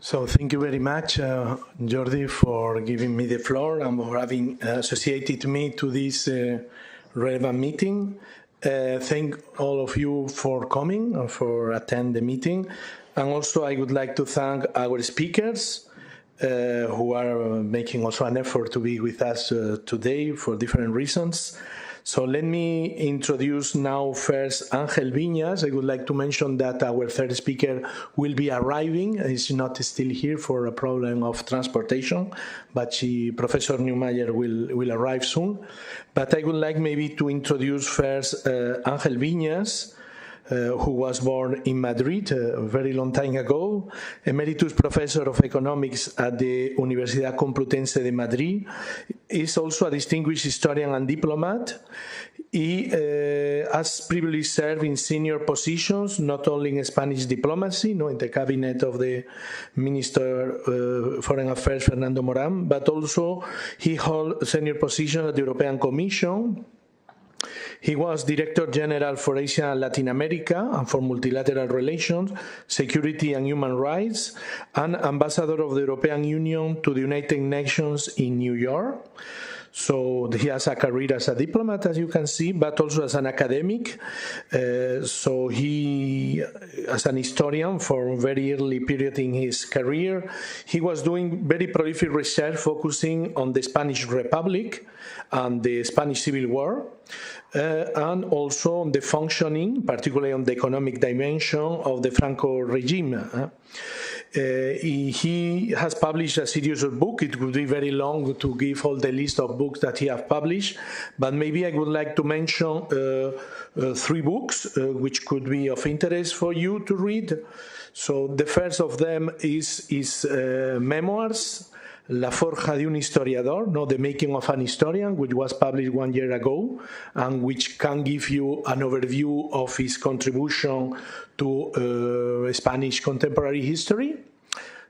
So thank you very much, Jordi, for giving me the floor and for having associated me to this relevant meeting. Thank all of you for coming and for attending the meeting. And also I would like to thank our speakers who are making also an effort to be with us today for different reasons. So let me introduce now first Ángel Viñas. I would like to mention that our third speaker will be arriving. He's not still here for a problem of transportation, but Professor Neumayer will arrive soon. But I would like maybe to introduce first Ángel Viñas, who was born in Madrid a very long time ago, Emeritus Professor of Economics at the Universidad Complutense de Madrid, is also a distinguished historian and diplomat. He has previously served in senior positions, not only in Spanish diplomacy, in the cabinet of the Minister of Foreign Affairs, Fernando Morán, but also he held senior positions at the European Commission. He was Director General for Asia and Latin America and for Multilateral Relations, Security and Human Rights, and Ambassador of the European Union to the United Nations in New York. So he has a career as a diplomat, as you can see, but also as an academic. So he, as an historian for a very early period in his career, he was doing very prolific research focusing on the Spanish Republic and the Spanish Civil War, and also on the functioning, particularly on the economic dimension of the Franco regime. He has published a series of books. It would be very long to give all the list of books that he has published, but maybe I would like to mention 3 books which could be of interest for you to read. So the first of them is his memoirs, La Forja de un Historiador, The Making of an Historian, which was published 1 year ago, and which can give you an overview of his contribution to Spanish contemporary history.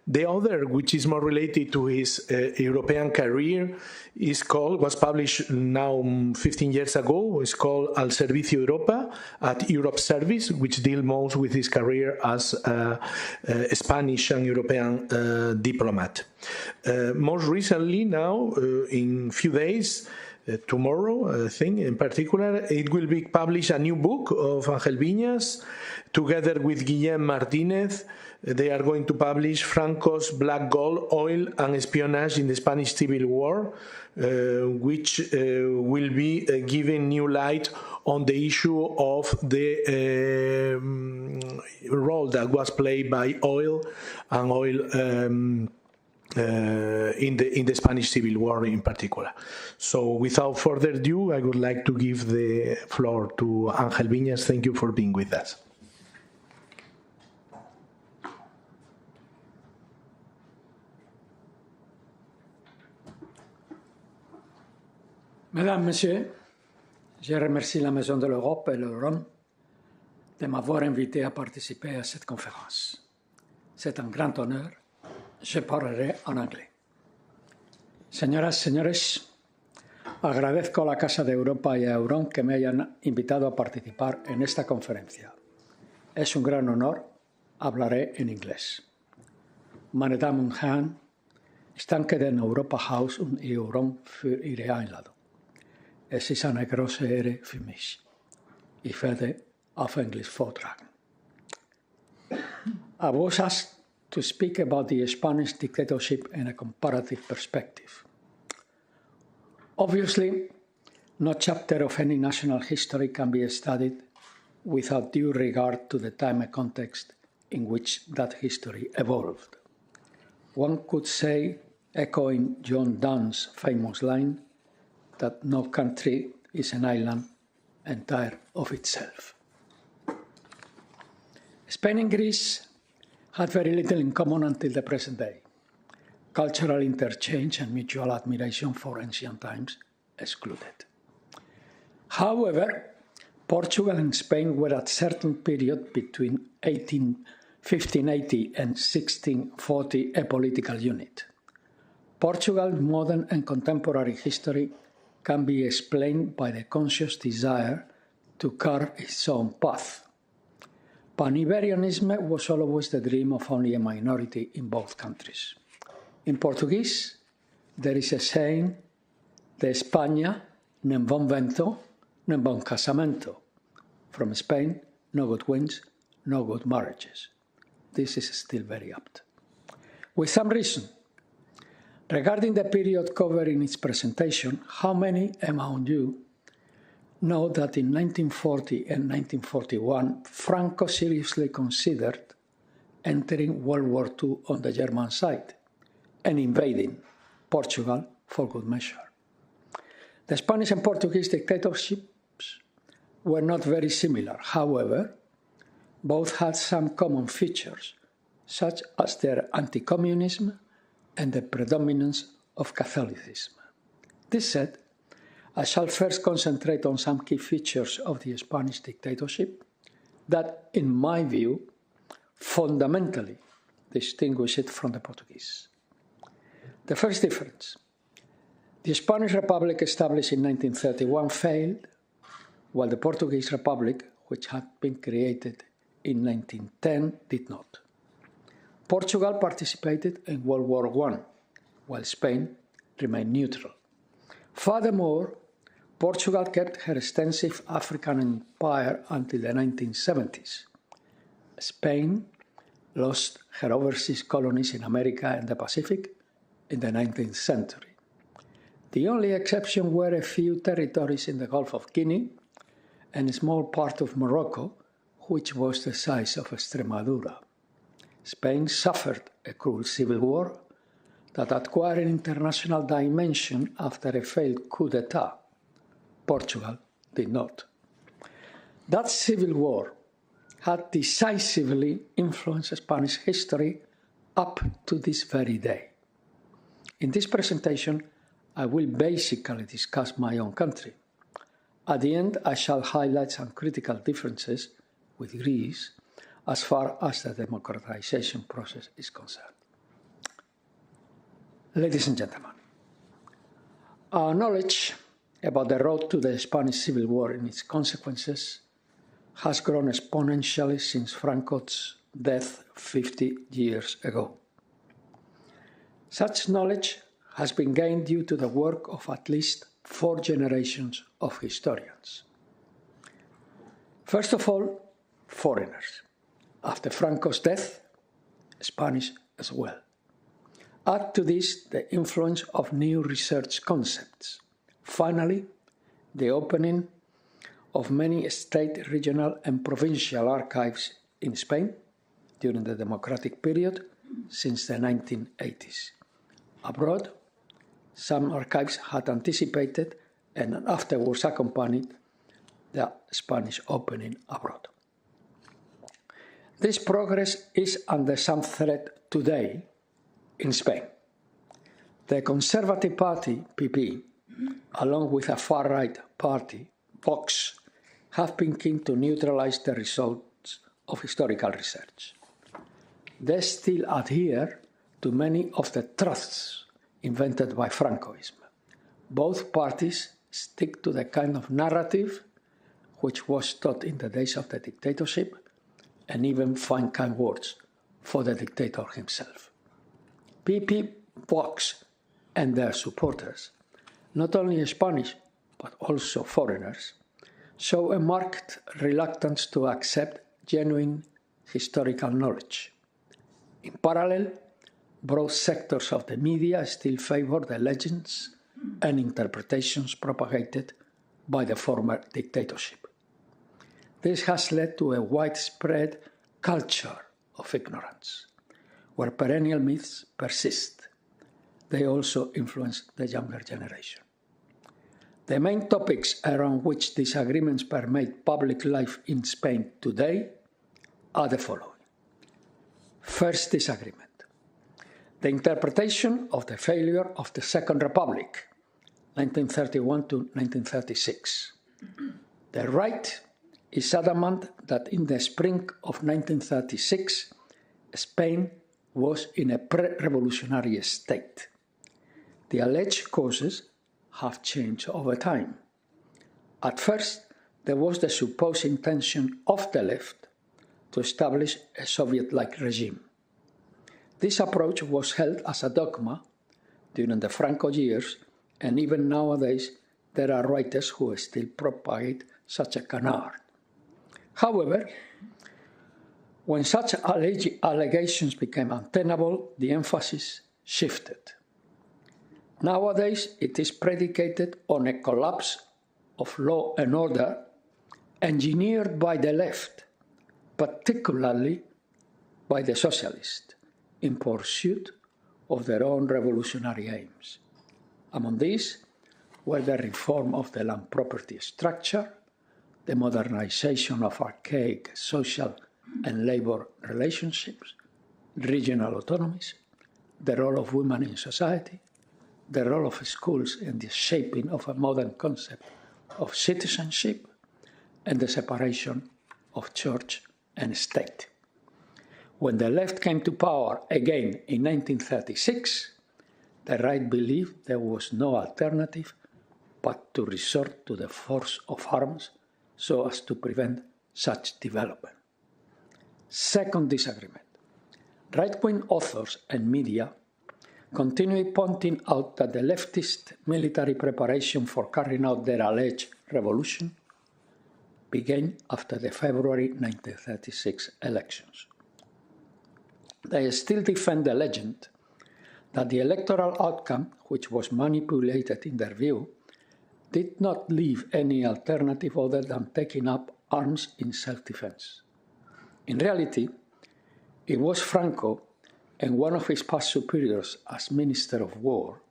The other, which is more related to his European career, was published now 15 years ago. It's called Al Servicio Europa, at Europe's Service, which deals most with his career as a Spanish and European diplomat. Most recently now, in a few days, tomorrow, I think, in particular, it will be published a new book of Ángel Viñas, together with Guillem Martínez. They are going to publish Franco's Black Gold, Oil and Espionage in the Spanish Civil War, which will be giving new light on the issue of the role that was played by oil and oil in the Spanish Civil War in particular. So without further ado, I would like to give the floor to Ángel Viñas. Thank you for being with us. Mesdames, Messieurs, je remercie la Maison de l'Europe et l'Europe de m'avoir invité à participer à cette conférence. C'est un grand honneur. Je parlerai en anglais. Señoras, señores, agradezco a la Casa de Europa y a Euron que me hayan invitado a participar en esta conferencia. Es un gran honor. Hablaré en inglés. Meine Damen und Herren, ich danke den Europahaus und Euron für Ihre Einladung. Es ist eine große Ehre für mich. Ich werde auf Englisch vortragen. I was asked to speak about the Spanish dictatorship in a comparative perspective. Obviously, no chapter of any national history can be studied without due regard to the time and context in which that history evolved. One could say, echoing John Donne's famous line, that no country is an island entire of itself. Spain and Greece had very little in common until the present day. Cultural interchange and mutual admiration for ancient times excluded. However, Portugal and Spain were at a certain period between 1580 and 1640 a political unit. Portugal's modern and contemporary history can be explained by the conscious desire to carve its own path. Pan-Iberianism was always the dream of only a minority in both countries. In Portuguese, there is a saying, de España nem bom vento, nem bom casamento. From Spain, no good winds, no good marriages. This is still very apt. With some reason. Regarding the period covered in its presentation, how many among you know that in 1940 and 1941, Franco seriously considered entering World War II on the German side and invading Portugal for good measure? The Spanish and Portuguese dictatorships were not very similar. However, both had some common features, such as their anti-communism and the predominance of Catholicism. This said, I shall first concentrate on some key features of the Spanish dictatorship that, in my view, fundamentally distinguish it from the Portuguese. The first difference: the Spanish Republic established in 1931 failed, while the Portuguese Republic, which had been created in 1910, did not. Portugal participated in World War I, while Spain remained neutral. Furthermore, Portugal kept her extensive African empire until the 1970s. Spain lost her overseas colonies in America and the Pacific in the 19th century. The only exception were a few territories in the Gulf of Guinea and a small part of Morocco, which was the size of Extremadura. Spain suffered a cruel civil war that acquired an international dimension after a failed coup d'etat. Portugal did not. That civil war had decisively influenced Spanish history up to this very day. In this presentation, I will basically discuss my own country. At the end, I shall highlight some critical differences with Greece as far as the democratization process is concerned. Ladies and gentlemen, our knowledge about the road to the Spanish Civil War and its consequences has grown exponentially since Franco's death 50 years ago. Such knowledge has been gained due to the work of at least 4 generations of historians. First of all, foreigners. After Franco's death, Spanish as well. Add to this the influence of new research concepts. Finally, the opening of many state, regional, and provincial archives in Spain during the democratic period since the 1980s. Abroad, some archives had anticipated and afterwards accompanied the Spanish opening abroad. This progress is under some threat today in Spain. The Conservative Party, PP, along with a far-right party, Vox, have been keen to neutralize the results of historical research. They still adhere to many of the truths invented by Francoism. Both parties stick to the kind of narrative which was taught in the days of the dictatorship and even find kind words for the dictator himself. PP, Vox, and their supporters, not only Spanish but also foreigners, show a marked reluctance to accept genuine historical knowledge. In parallel, broad sectors of the media still favor the legends and interpretations propagated by the former dictatorship. This has led to a widespread culture of ignorance, where perennial myths persist. They also influence the younger generation. The main topics around which disagreements permeate public life in Spain today are the following. First disagreement: the interpretation of the failure of the Second Republic, 1931 to 1936. The right is adamant that in the spring of 1936, Spain was in a pre-revolutionary state. The alleged causes have changed over time. At first, there was the supposed intention of the left to establish a Soviet-like regime. This approach was held as a dogma during the Franco years, and even nowadays there are writers who still propagate such a canard. However, when such allegations became untenable, the emphasis shifted. Nowadays, it is predicated on a collapse of law and order engineered by the left, particularly by the socialists, in pursuit of their own revolutionary aims. Among these were the reform of the land property structure, the modernization of archaic social and labor relationships, regional autonomies, the role of women in society, the role of schools in the shaping of a modern concept of citizenship, and the separation of church and state. When the left came to power again in 1936, the right believed there was no alternative but to resort to the force of arms so as to prevent such development. Second disagreement. Right-wing authors and media continue pointing out that the leftist military preparation for carrying out their alleged revolution began after the February 1936 elections. They still defend the legend that the electoral outcome, which was manipulated in their view, did not leave any alternative other than taking up arms in self-defense. In reality, it was Franco and one of his past superiors as Minister of War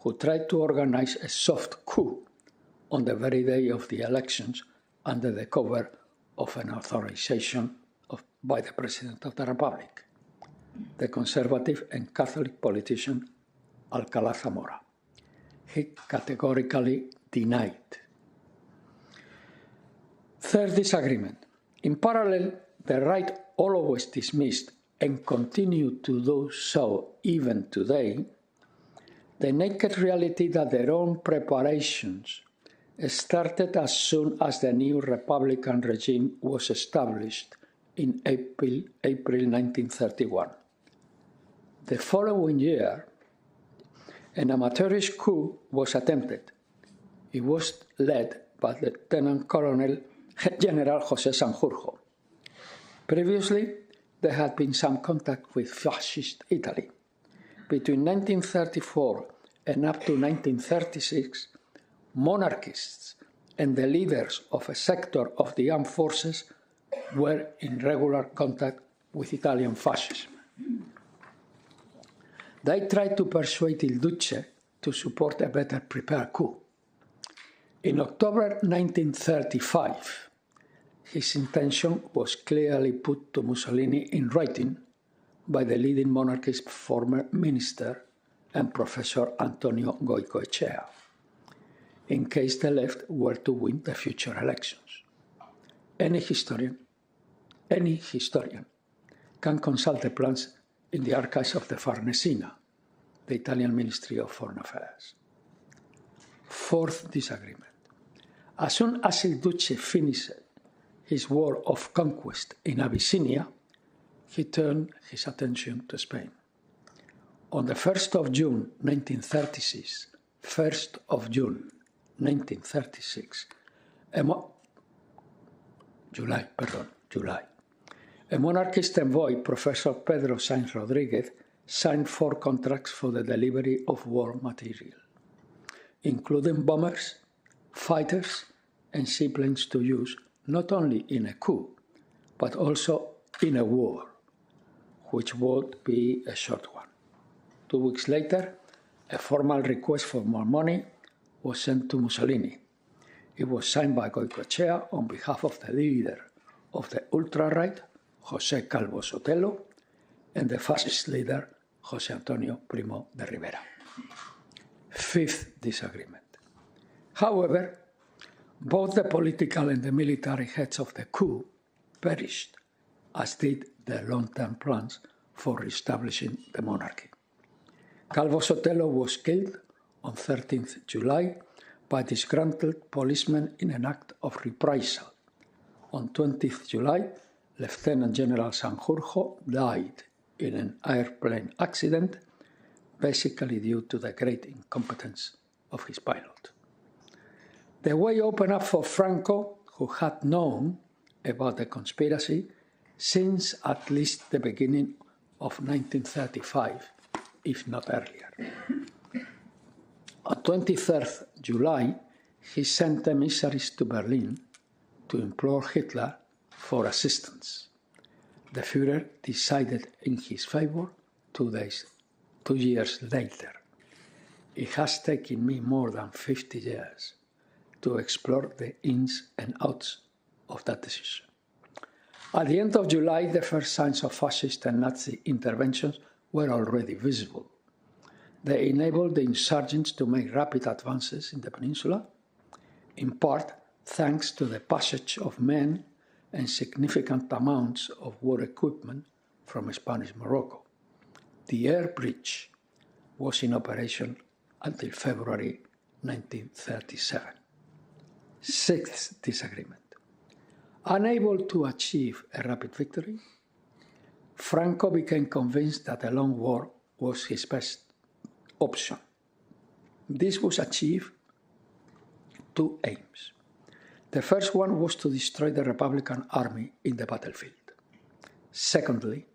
who tried to organize a soft coup on the very day of the elections under the cover of an authorization by the President of the Republic, the conservative and Catholic politician Alcalá Zamora. He categorically denied. Third disagreement. In parallel, the right always dismissed and continue to do so even today the naked reality that their own preparations started as soon as the new Republican regime was established in April 1931. The following year, an amateurish coup was attempted. It was led by Lieutenant Colonel General José Sanjurjo. Previously, there had been some contact with fascist Italy. Between 1934 and up to 1936, monarchists and the leaders of a sector of the armed forces were in regular contact with Italian fascism. They tried to persuade Il Duce to support a better prepared coup. In October 1935, his intention was clearly put to Mussolini in writing by the leading monarchist former minister and Professor Antonio Goicoechea, in case the left were to win the future elections. Any historian can consult the plans in the archives of the Farnesina, the Italian Ministry of Foreign Affairs. Fourth disagreement. As soon as Il Duce finished his war of conquest in Abyssinia, he turned his attention to Spain. On the 1st of June 1936, July, a monarchist envoy, Professor Pedro Sainz Rodriguez, signed 4 contracts for the delivery of war material, including bombers, fighters, and seaplanes to use not only in a coup, but also in a war, which would be a short one. 2 weeks later, a formal request for more money was sent to Mussolini. It was signed by Goicoechea on behalf of the leader of the ultra-right, José Calvo Sotelo, and the fascist leader, José Antonio Primo de Rivera. Fifth disagreement. However, both the political and the military heads of the coup perished, as did their long-term plans for reestablishing the monarchy. Calvo Sotelo was killed on 13th July by disgruntled policemen in an act of reprisal. On 20th July, Lieutenant General Sanjurjo died in an airplane accident, basically due to the great incompetence of his pilot. The way opened up for Franco, who had known about the conspiracy since at least the beginning of 1935, if not earlier. On 23rd July, he sent emissaries to Berlin to implore Hitler for assistance. The Führer decided in his favor 2 years later. It has taken me more than 50 years to explore the ins and outs of that decision. At the end of July, the first signs of fascist and Nazi interventions were already visible. They enabled the insurgents to make rapid advances in the peninsula, in part thanks to the passage of men and significant amounts of war equipment from Spanish Morocco. The air bridge was in operation until February 1937. Sixth disagreement. Unable to achieve a rapid victory, Franco became convinced that a long war was his best option. This was achieved 2 aims. The first one was to destroy the Republican army in the battlefield. Secondly,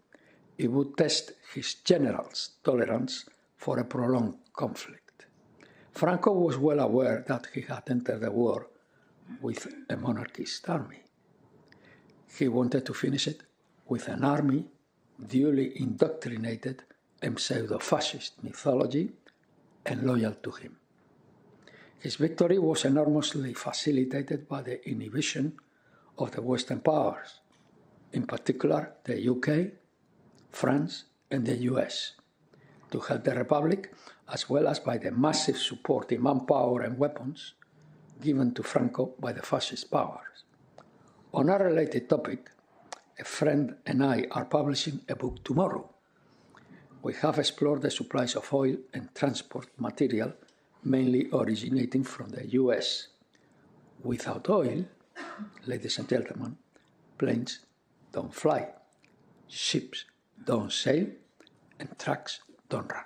it would test his generals' tolerance for a prolonged conflict. Franco was well aware that he had entered the war with a monarchist army. He wanted to finish it with an army duly indoctrinated in pseudo-fascist mythology and loyal to him. His victory was enormously facilitated by the inhibition of the Western powers, in particular the UK, France, and the US, to help the Republic, as well as by the massive support in manpower and weapons given to Franco by the fascist powers. On a related topic, a friend and I are publishing a book tomorrow. We have explored the supplies of oil and transport material mainly originating from the US. Without oil, ladies and gentlemen, planes don't fly, ships don't sail, and trucks don't run.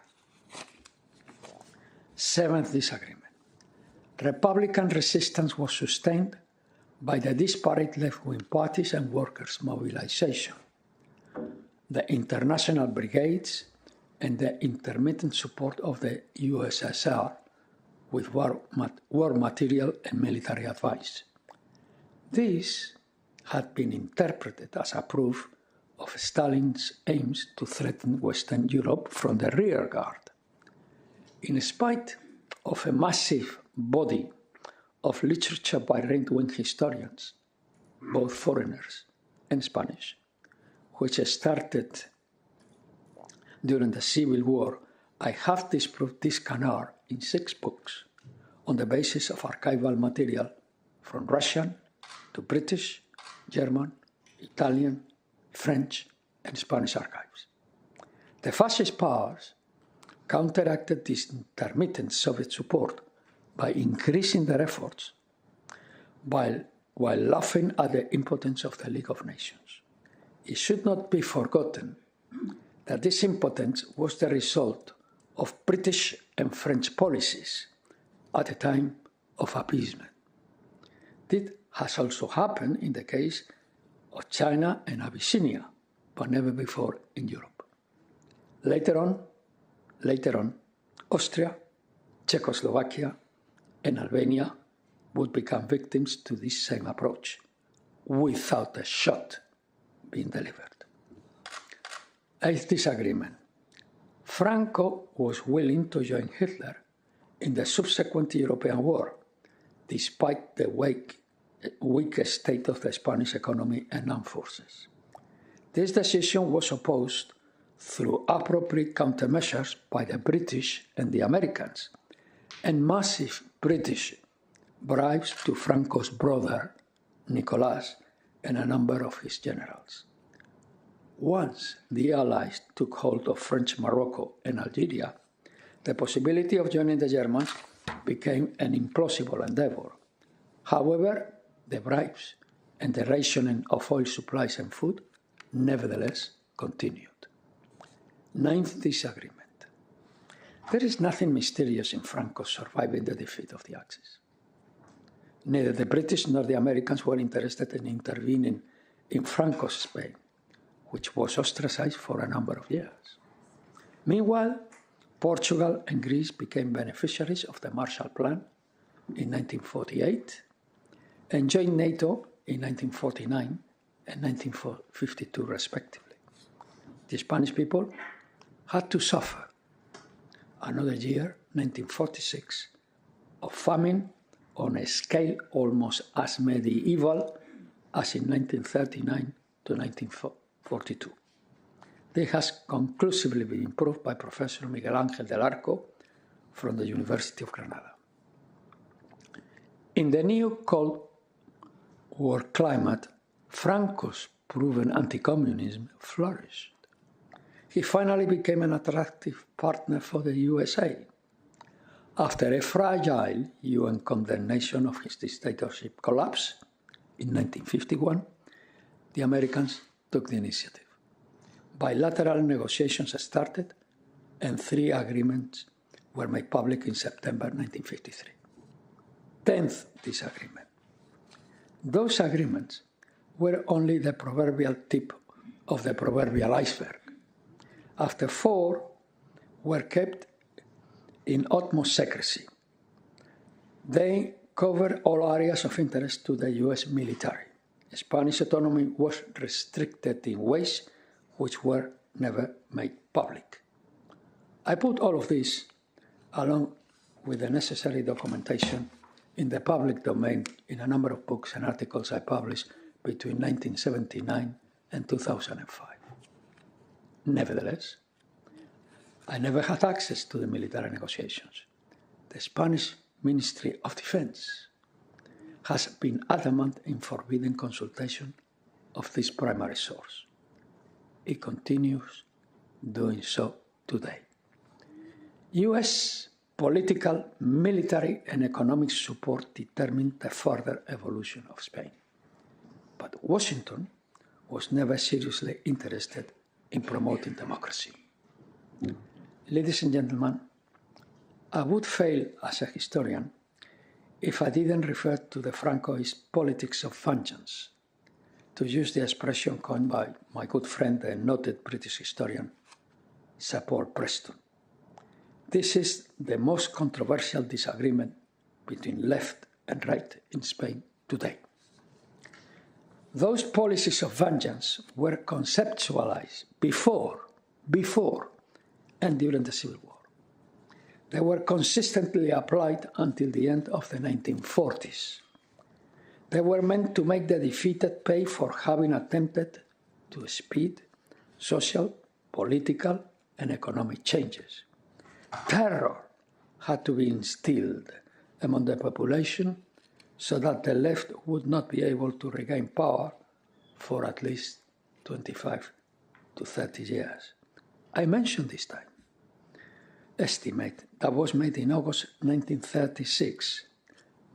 Seventh disagreement. Republican resistance was sustained by the disparate left-wing parties and workers' mobilization, the international brigades, and the intermittent support of the USSR with war material and military advice. This had been interpreted as a proof of Stalin's aims to threaten Western Europe from the rear guard. In spite of a massive body of literature by right-wing historians, both foreigners and Spanish, which started during the Civil War, I have disproved this canard in 6 books on the basis of archival material from Russian to British, German, Italian, French, and Spanish archives. The fascist powers counteracted this intermittent Soviet support by increasing their efforts while laughing at the impotence of the League of Nations. It should not be forgotten that this impotence was the result of British and French policies at a time of appeasement. This has also happened in the case of China and Abyssinia, but never before in Europe. Later on, Austria, Czechoslovakia, and Albania would become victims to this same approach, without a shot being delivered. Eighth disagreement. Franco was willing to join Hitler in the subsequent European war, despite the weak state of the Spanish economy and armed forces. This decision was opposed through appropriate countermeasures by the British and the Americans, and massive British bribes to Franco's brother, Nicolas, and a number of his generals. Once the Allies took hold of French Morocco and Algeria, the possibility of joining the Germans became an implausible endeavor. However, the bribes and the rationing of oil supplies and food nevertheless continued. Ninth disagreement. There is nothing mysterious in Franco surviving the defeat of the Axis. Neither the British nor the Americans were interested in intervening in Franco's Spain, which was ostracized for a number of years. Meanwhile, Portugal and Greece became beneficiaries of the Marshall Plan in 1948 and joined NATO in 1949 and 1952, respectively. The Spanish people had to suffer another year, 1946, of famine on a scale almost as medieval as in 1939 to 1942. This has conclusively been improved by Professor Miguel Ángel del Arco from the University of Granada. In the new Cold War climate, Franco's proven anti-communism flourished. He finally became an attractive partner for the USA. After a fragile UN condemnation of his dictatorship collapse in 1951, the Americans took the initiative. Bilateral negotiations started, and 3 agreements were made public in September 1953. 10th disagreement. Those agreements were only the proverbial tip of the proverbial iceberg. After 4 were kept in utmost secrecy. They covered all areas of interest to the US military. Spanish autonomy was restricted in ways which were never made public. I put all of this, along with the necessary documentation, in the public domain in a number of books and articles I published between 1979 and 2005. Nevertheless, I never had access to the military negotiations. The Spanish Ministry of Defense has been adamant in forbidding consultation of this primary source. It continues doing so today. US political, military, and economic support determined the further evolution of Spain. But Washington was never seriously interested in promoting democracy. Ladies and gentlemen, I would fail as a historian if I didn't refer to the Francoist politics of vengeance, to use the expression coined by my good friend and noted British historian, Sir Paul Preston. This is the most controversial disagreement between left and right in Spain today. Those policies of vengeance were conceptualized before and during the Civil War. They were consistently applied until the end of the 1940s. They were meant to make the defeated pay for having attempted to speed social, political, and economic changes. Terror had to be instilled among the population so that the left would not be able to regain power for at least 25 to 30 years. I mentioned this time estimate that was made in August 1936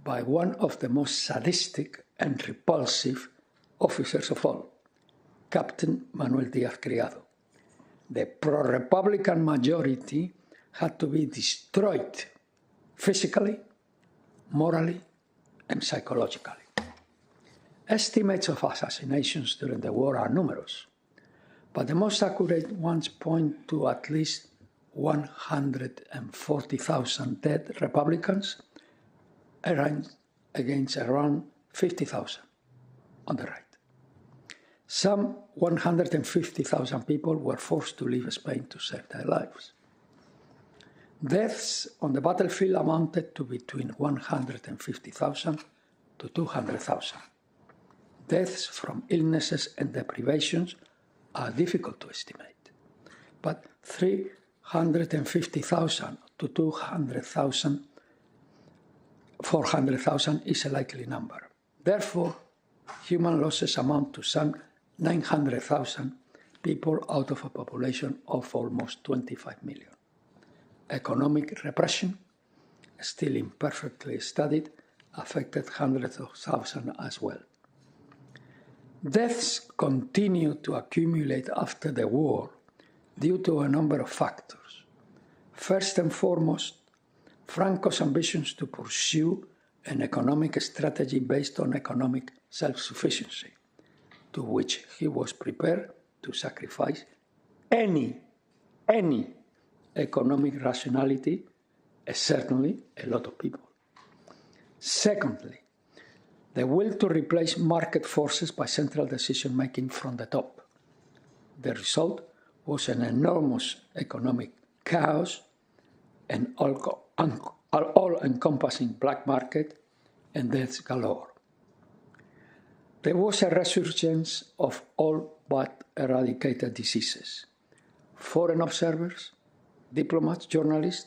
by one of the most sadistic and repulsive officers of all, Captain Manuel Díaz-Criado. The pro-Republican majority had to be destroyed physically, morally, and psychologically. Estimates of assassinations during the war are numerous, but the most accurate ones point to at least 140,000 dead Republicans against around 50,000 on the right. Some 150,000 people were forced to leave Spain to save their lives. Deaths on the battlefield amounted to between 150,000 to 200,000. Deaths from illnesses and deprivations are difficult to estimate, but 350,000 to 400,000 is a likely number. Therefore, human losses amount to some 900,000 people out of a population of almost 25 million. Economic repression, still imperfectly studied, affected hundreds of thousands as well. Deaths continued to accumulate after the war due to a number of factors. First and foremost, Franco's ambitions to pursue an economic strategy based on economic self-sufficiency, to which he was prepared to sacrifice any economic rationality, certainly a lot of people. Secondly, the will to replace market forces by central decision-making from the top. The result was an enormous economic chaos, an all-encompassing black market, and deaths galore. There was a resurgence of all but eradicated diseases. Foreign observers, diplomats, journalists,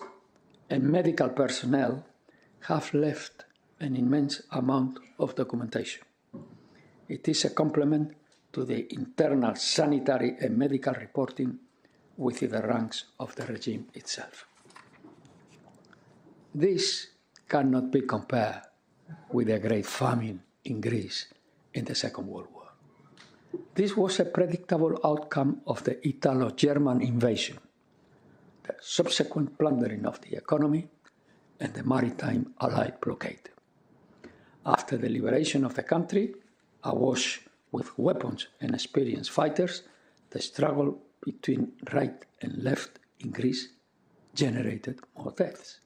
and medical personnel have left an immense amount of documentation. It is a complement to the internal sanitary and medical reporting within the ranks of the regime itself. This cannot be compared with the Great Famine in Greece in the Second World War. This was a predictable outcome of the Italo-German invasion, the subsequent plundering of the economy, and the maritime Allied blockade. After the liberation of the country, awash with weapons and experienced fighters, the struggle between right and left in Greece generated more deaths.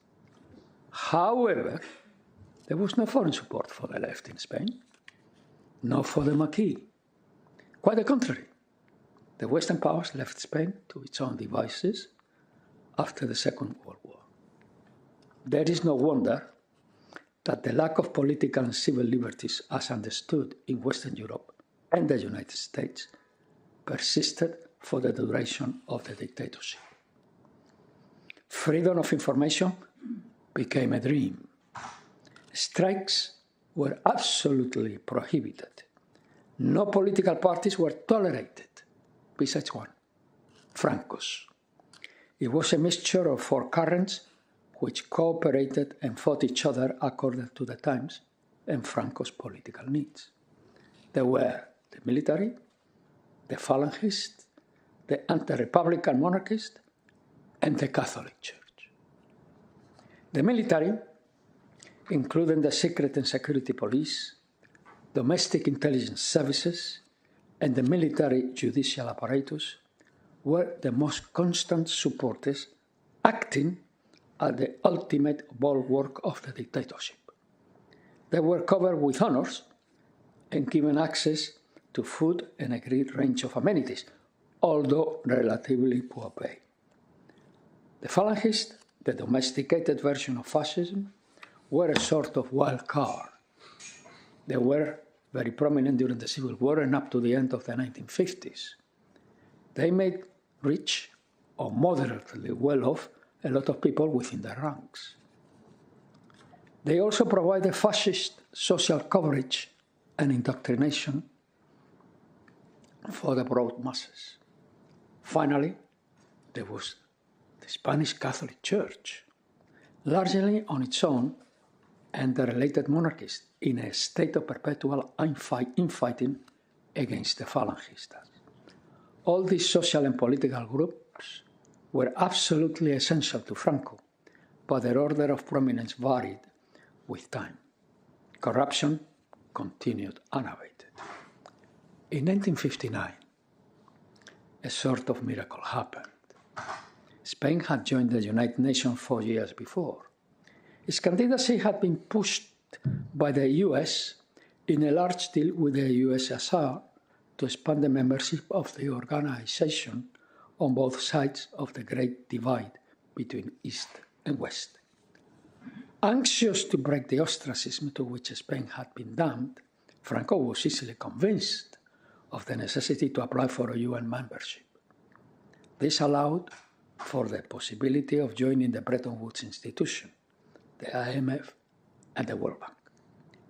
However, there was no foreign support for the left in Spain, nor for the Marquis. Quite the contrary, the Western powers left Spain to its own devices after the Second World War. There is no wonder that the lack of political and civil liberties as understood in Western Europe and the United States persisted for the duration of the dictatorship. Freedom of information became a dream. Strikes were absolutely prohibited. No political parties were tolerated, besides one, Franco's. It was a mixture of four currents which cooperated and fought each other according to the times and Franco's political needs. There were the military, the Phalangists, the anti-republican monarchists, and the Catholic Church. The military, including the secret and security police, domestic intelligence services, and the military judicial apparatus, were the most constant supporters, acting as the ultimate bulwark of the dictatorship. They were covered with honors and given access to food and a great range of amenities, although relatively poor pay. The Phalangists, the domesticated version of fascism, were a sort of wild card. They were very prominent during the Civil War and up to the end of the 1950s. They made rich or moderately well-off a lot of people within their ranks. They also provided fascist social coverage and indoctrination for the broad masses. Finally, there was the Spanish Catholic Church, largely on its own, and the related monarchies in a state of perpetual infighting against the Phalangistas. All these social and political groups were absolutely essential to Franco, but their order of prominence varied with time. Corruption continued unabated. In 1959, a sort of miracle happened. Spain had joined the United Nations 4 years before. Its candidacy had been pushed by the US in a large deal with the USSR to expand the membership of the organization on both sides of the great divide between East and West. Anxious to break the ostracism to which Spain had been damned, Franco was easily convinced of the necessity to apply for a UN membership. This allowed for the possibility of joining the Bretton Woods institution, the IMF, and the World Bank.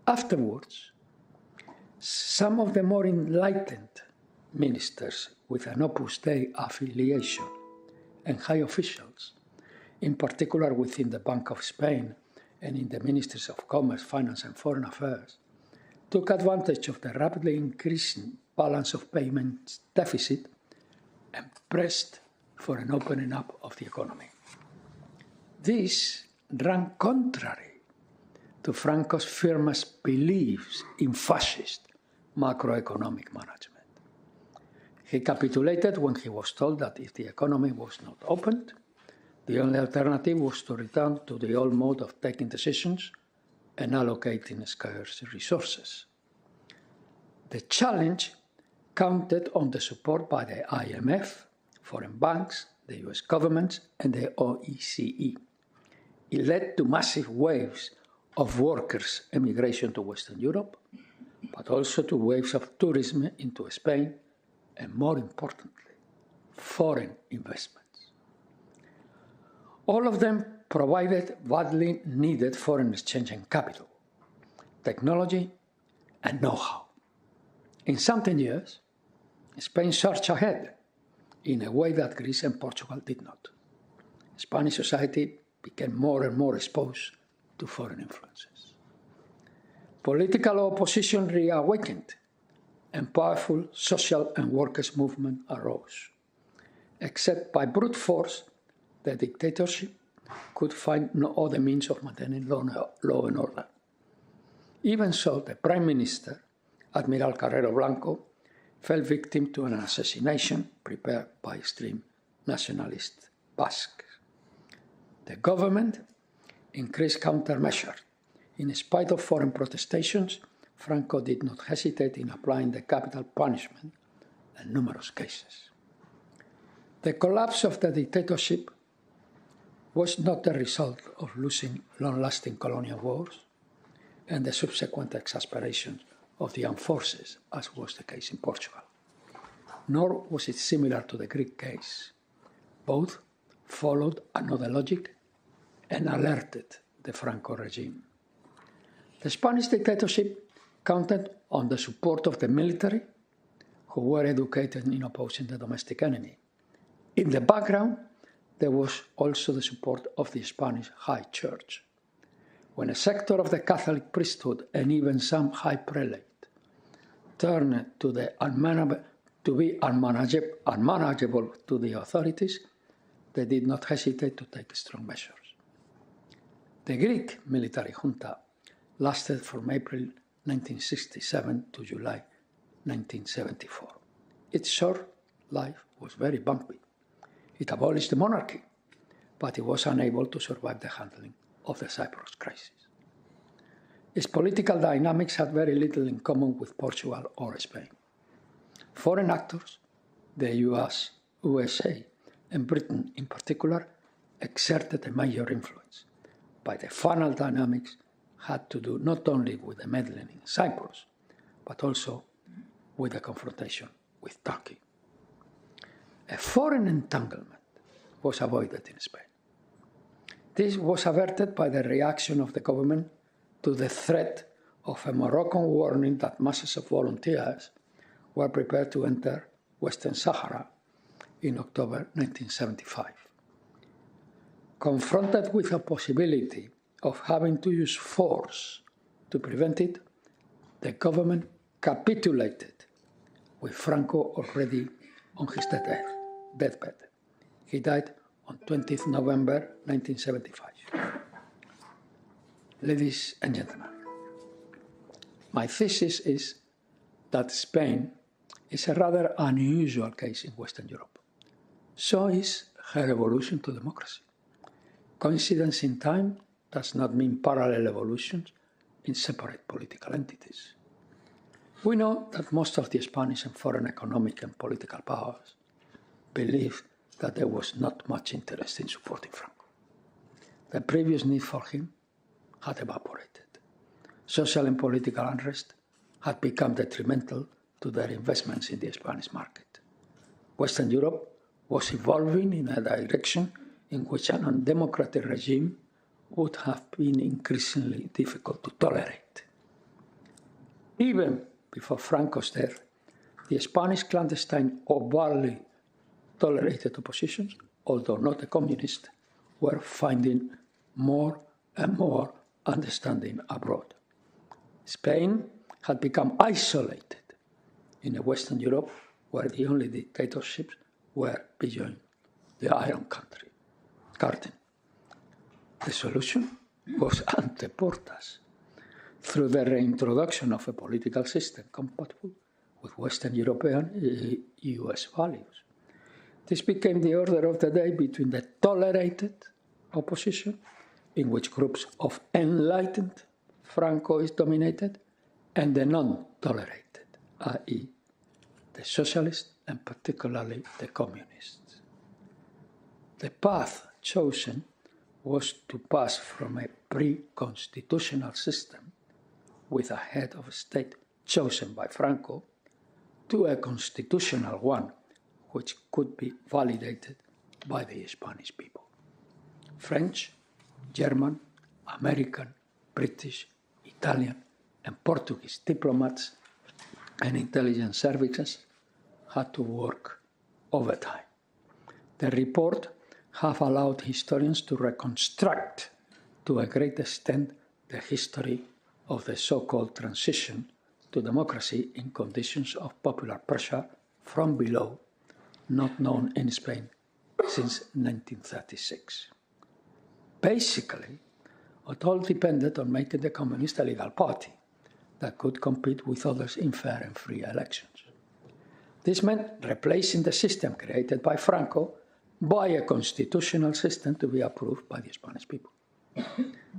Afterwards, some of the more enlightened ministers with an Opus Dei affiliation and high officials, in particular within the Bank of Spain and in the Ministries of Commerce, Finance and Foreign Affairs, took advantage of the rapidly increasing balance of payments deficit and pressed for an opening up of the economy. This ran contrary to Franco's firmest beliefs in fascist macroeconomic management. He capitulated when he was told that if the economy was not opened, the only alternative was to return to the old mode of taking decisions and allocating scarce resources. The challenge counted on the support by the IMF, foreign banks, the US government, and the OECD. It led to massive waves of workers' emigration to Western Europe, but also to waves of tourism into Spain, and more importantly, foreign investments. All of them provided badly needed foreign exchange and capital, technology, and know-how. In some 10 years, Spain surged ahead in a way that Greece and Portugal did not. Spanish society became more and more exposed to foreign influences. Political opposition reawakened, and powerful social and workers' movement arose. Except by brute force, the dictatorship could find no other means of maintaining law and order. Even so, the Prime Minister, Admiral Carrero Blanco, fell victim to an assassination prepared by extreme nationalist Basques. The government increased countermeasures. In spite of foreign protestations, Franco did not hesitate in applying the capital punishment in numerous cases. The collapse of the dictatorship was not the result of losing long-lasting colonial wars and the subsequent exasperation of the armed forces, as was the case in Portugal. Nor was it similar to the Greek case. Both followed another logic and alerted the Franco regime. The Spanish dictatorship counted on the support of the military, who were educated in opposing the domestic enemy. In the background, there was also the support of the Spanish High Church. When a sector of the Catholic priesthood and even some high prelate turned to be unmanageable to the authorities, they did not hesitate to take strong measures. The Greek military junta lasted from April 1967 to July 1974. Its short life was very bumpy. It abolished the monarchy, but it was unable to survive the handling of the Cyprus crisis. Its political dynamics had very little in common with Portugal or Spain. Foreign actors, the US, USA, and Britain in particular, exerted a major influence, but the final dynamics had to do not only with the meddling in Cyprus, but also with the confrontation with Turkey. A foreign entanglement was avoided in Spain. This was averted by the reaction of the government to the threat of a Moroccan warning that masses of volunteers were prepared to enter Western Sahara in October 1975. Confronted with the possibility of having to use force to prevent it, the government capitulated, with Franco already on his deathbed. He died on 20th November 1975. Ladies and gentlemen, my thesis is that Spain is a rather unusual case in Western Europe. So is her evolution to democracy. Coincidence in time does not mean parallel evolutions in separate political entities. We know that most of the Spanish and foreign economic and political powers believed that there was not much interest in supporting Franco. The previous need for him had evaporated. Social and political unrest had become detrimental to their investments in the Spanish market. Western Europe was evolving in a direction in which an undemocratic regime would have been increasingly difficult to tolerate. Even before Franco's death, the Spanish clandestine overtly tolerated oppositions, although not a communist, were finding more and more understanding abroad. Spain had become isolated in a Western Europe where the only dictatorships were beyond the Iron Curtain. The solution was ante portas, through the reintroduction of a political system compatible with Western European US values. This became the order of the day between the tolerated opposition, in which groups of enlightened Francoists dominated, and the non-tolerated, i.e., the socialists and particularly the communists. The path chosen was to pass from a pre-constitutional system with a head of state chosen by Franco to a constitutional one which could be validated by the Spanish people. French, German, American, British, Italian, and Portuguese diplomats and intelligence services had to work overtime. The report have allowed historians to reconstruct to a great extent the history of the so-called transition to democracy in conditions of popular pressure from below, not known in Spain since 1936. Basically, it all depended on making the communist a legal party that could compete with others in fair and free elections. This meant replacing the system created by Franco by a constitutional system to be approved by the Spanish people.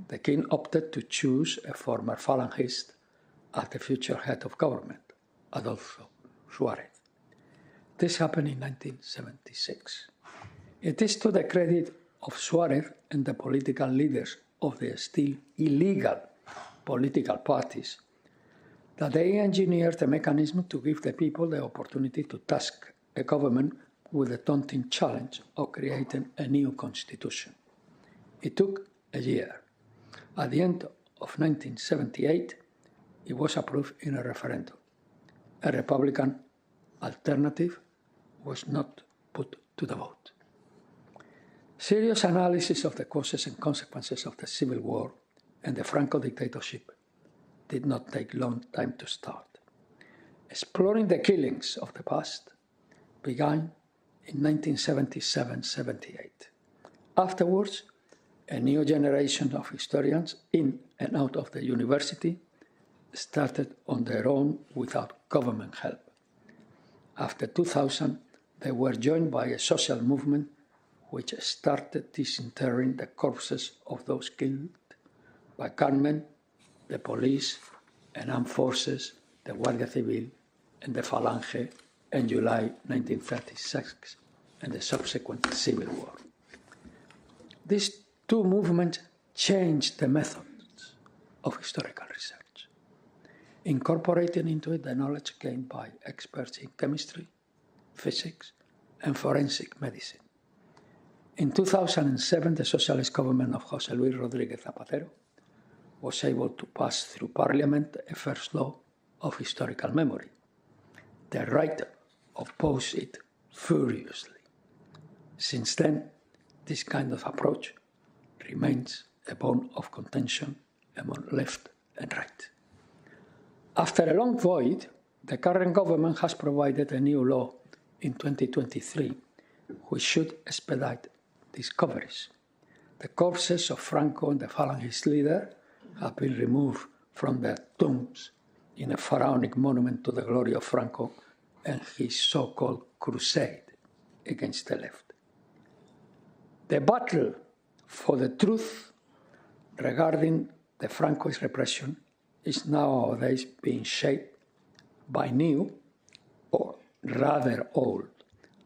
The king opted to choose a former Falangist as the future head of government, Adolfo Suárez. This happened in 1976. It is to the credit of Suárez and the political leaders of the still illegal political parties that they engineered a mechanism to give the people the opportunity to task a government with the daunting challenge of creating a new constitution. It took a year. At the end of 1978, it was approved in a referendum. A Republican alternative was not put to the vote. Serious analysis of the causes and consequences of the Civil War and the Franco dictatorship did not take long time to start. Exploring the killings of the past began in 1977-78. Afterwards, a new generation of historians in and out of the university started on their own without government help. After 2000, they were joined by a social movement which started disinterring the corpses of those killed by gunmen, the police, and armed forces, the Guardia Civil, and the Falange in July 1936 and the subsequent Civil War. These two movements changed the methods of historical research, incorporating into it the knowledge gained by experts in chemistry, physics, and forensic medicine. In 2007, the socialist government of José Luis Rodríguez Zapatero was able to pass through Parliament a first law of historical memory. The right opposed it furiously. Since then, this kind of approach remains a bone of contention among left and right. After a long void, the current government has provided a new law in 2023 which should expedite discoveries. The corpses of Franco and the Falangist leader have been removed from their tombs in a pharaonic monument to the glory of Franco and his so-called crusade against the left. The battle for the truth regarding the Francoist repression is nowadays being shaped by new, or rather old,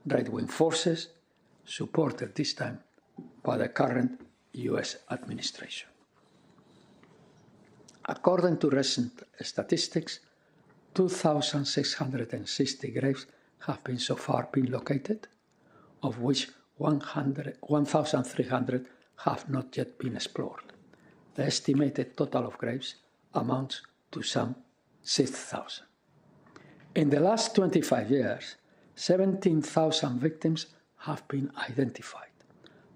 right-wing forces supported this time by the current US administration. According to recent statistics, 2,660 graves have been so far been located, of which 1,300 have not yet been explored. The estimated total of graves amounts to some 6,000. In the last 25 years, 17,000 victims have been identified.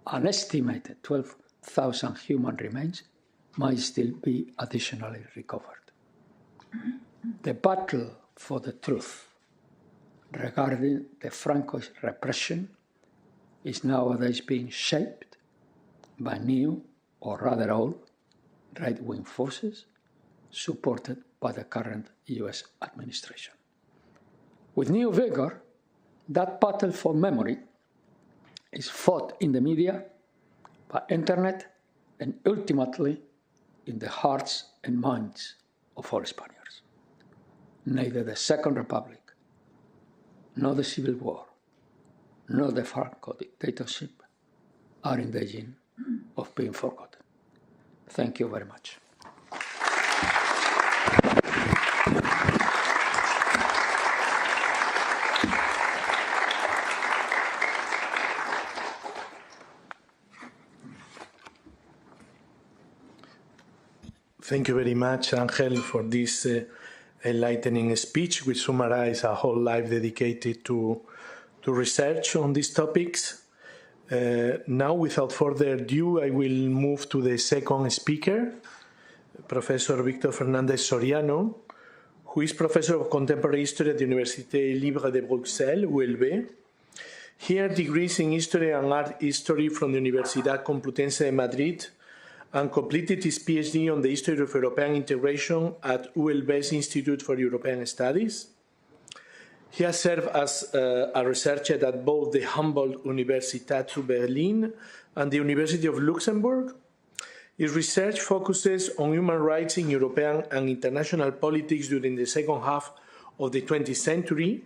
An estimated 12,000 human remains might still be additionally recovered. The battle for the truth regarding the Franco repression is nowadays being shaped by new, or rather old, right-wing forces supported by the current US administration. With new vigor, that battle for memory is fought in the media, by internet, and ultimately in the hearts and minds of all Spaniards. Neither the Second Republic, nor the Civil War, nor the Franco dictatorship are in danger of being forgotten. Thank you very much. Thank you very much, Ángel, for this enlightening speech, which summarizes a whole life dedicated to research on these topics. Now, without further ado, I will move to the second speaker, Professor Víctor Fernández Soriano, who is Professor of Contemporary History at the Université Libre de Bruxelles, ULB. He earned degrees in History and Art History from the Universidad Complutense de Madrid and completed his PhD on the history of European integration at ULB's Institute for European Studies. He has served as a researcher at both the Humboldt-Universität zu Berlin and the University of Luxembourg. His research focuses on human rights in European and international politics during the second half of the 20th century.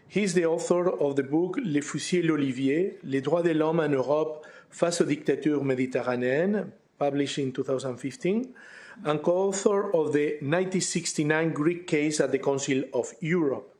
He is the author of the book Les fusils Olivier, Les droits de l'homme en Europe face aux dictatures méditerranéennes, published in 2015, and co-author of the 1969 Greek case at the Council of Europe.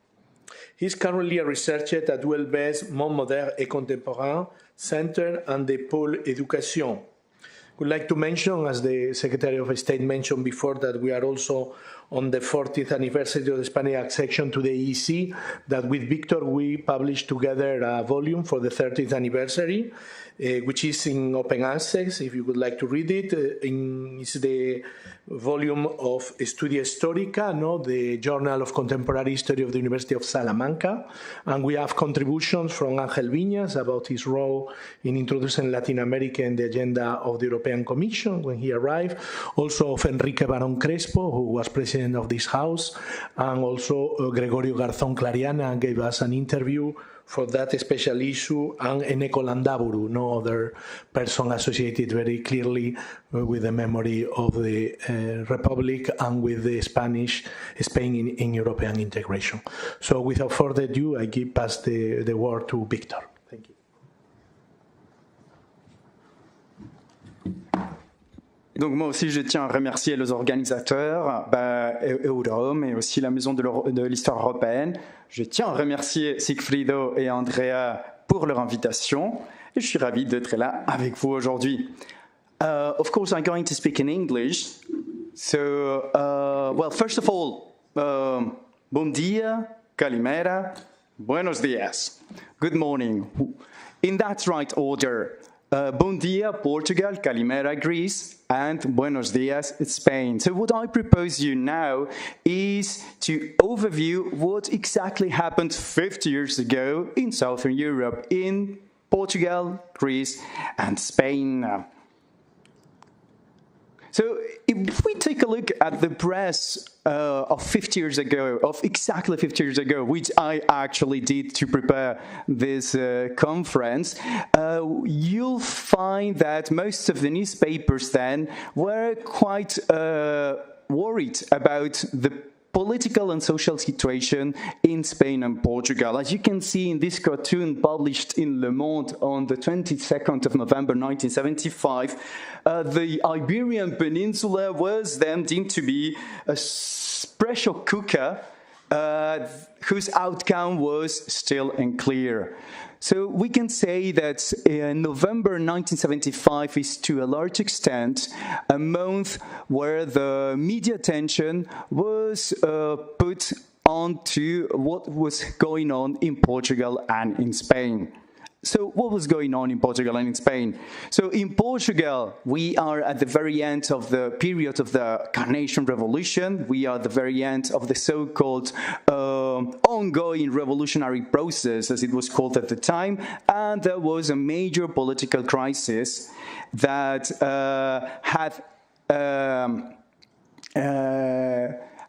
He is currently a researcher at ULB's Monde Moderne et Contemporain Center and the Pôle Éducation. I would like to mention, as the Secretary of State mentioned before, that we are also on the 40th anniversary of the Spanish accession to the EEC, that with Victor we published together a volume for the 30th anniversary, which is in open access, if you would like to read it. It's the volume of Studia Histórica, the Journal of Contemporary History of the University of Salamanca, and we have contributions from Ángel Viñas about his role in introducing Latin America in the agenda of the European Commission when he arrived, also of Enrique Barón Crespo, who was president of this house, and also Gregorio Garzón Clariana gave us an interview for that special issue, and Eneko Landaburu, no other person associated very clearly with the memory of the Republic and with the Spain in European integration. So without further ado, I pass the word to Victor. Thank you. Donc moi aussi, je tiens à remercier les organisateurs, Eurome et aussi la Maison de l'Histoire européenne. Je tiens à remercier Sigfrido et Andrea pour leur invitation. Et je suis ravi d'être là avec vous aujourd'hui. Of course, I'm going to speak in English. So, well, first of all, bon dia, calimera, buenos dias, good morning. In that right order. Bon dia, Portugal, Calimera, Greece, and Buenos dias, Spain. So what I propose you now is to overview what exactly happened 50 years ago in Southern Europe, in Portugal, Greece, and Spain. So if we take a look at the press of 50 years ago, of exactly 50 years ago, which I actually did to prepare this conference, you'll find that most of the newspapers then were quite worried about the political and social situation in Spain and Portugal. As you can see in this cartoon published in Le Monde on the 22nd of November 1975, the Iberian Peninsula was then deemed to be a pressure cooker whose outcome was still unclear. So we can say that November 1975 is to a large extent a month where the media attention was put onto what was going on in Portugal and in Spain. So what was going on in Portugal and in Spain? So in Portugal, we are at the very end of the period of the Carnation Revolution. We are at the very end of the so-called ongoing revolutionary process, as it was called at the time. And there was a major political crisis that had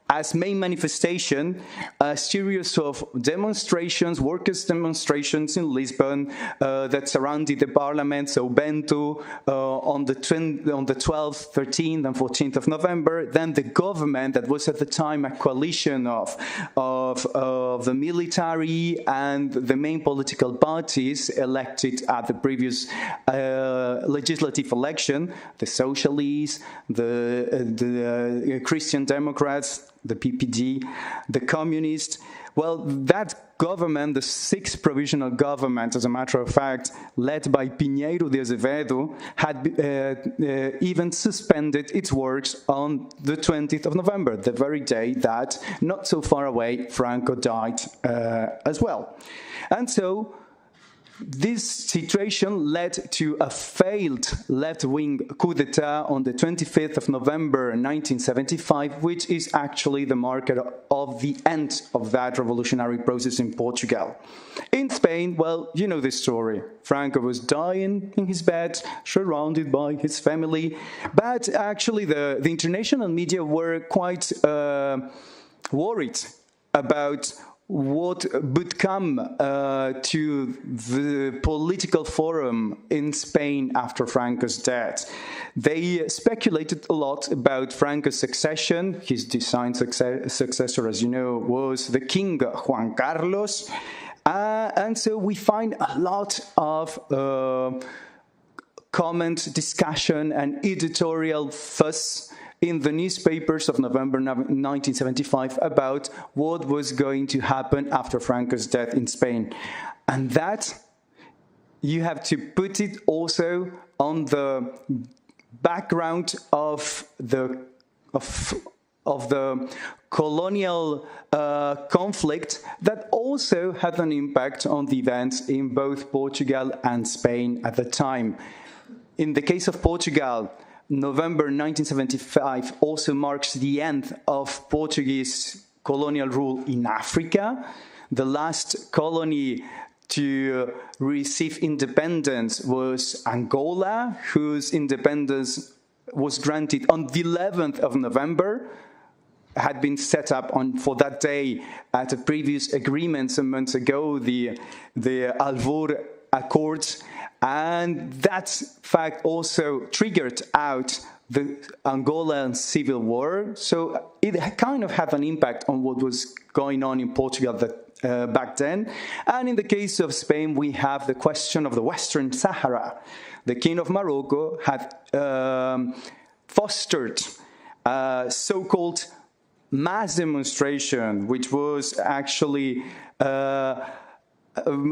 as main manifestation, a series of demonstrations, workers' demonstrations in Lisbon that surrounded the parliament, so Bento, on the 12th, 13th, and 14th of November. Then the government, that was at the time a coalition of the military and the main political parties elected at the previous legislative election, the Socialists, the Christian Democrats, the PPD, the Communists. Well, that government, the sixth provisional government, as a matter of fact, led by Pinheiro de Azevedo, had even suspended its works on the 20th of November, the very day that, not so far away, Franco died as well. And so this situation led to a failed left-wing coup d'etat on the 25th of November 1975, which is actually the marker of the end of that revolutionary process in Portugal. In Spain, well, you know the story. Franco was dying in his bed, surrounded by his family, but actually the international media were quite worried about what would come to the political forum in Spain after Franco's death. They speculated a lot about Franco's succession. His designed successor, as you know, was the King Juan Carlos. And so we find a lot of comment, discussion, and editorial fuss in the newspapers of November 1975 about what was going to happen after Franco's death in Spain. And that, you have to put it also on the background of the colonial conflict that also had an impact on the events in both Portugal and Spain at the time. In the case of Portugal, November 1975 also marks the end of Portuguese colonial rule in Africa. The last colony to receive independence was Angola, whose independence was granted on the 11th of November, had been set up for that day at a previous agreement some months ago, the Alvor Accords. And that fact also triggered out the Angolan civil war. So it kind of had an impact on what was going on in Portugal back then. And in the case of Spain, we have the question of the Western Sahara. The King of Morocco had fostered a so-called mass demonstration, which was actually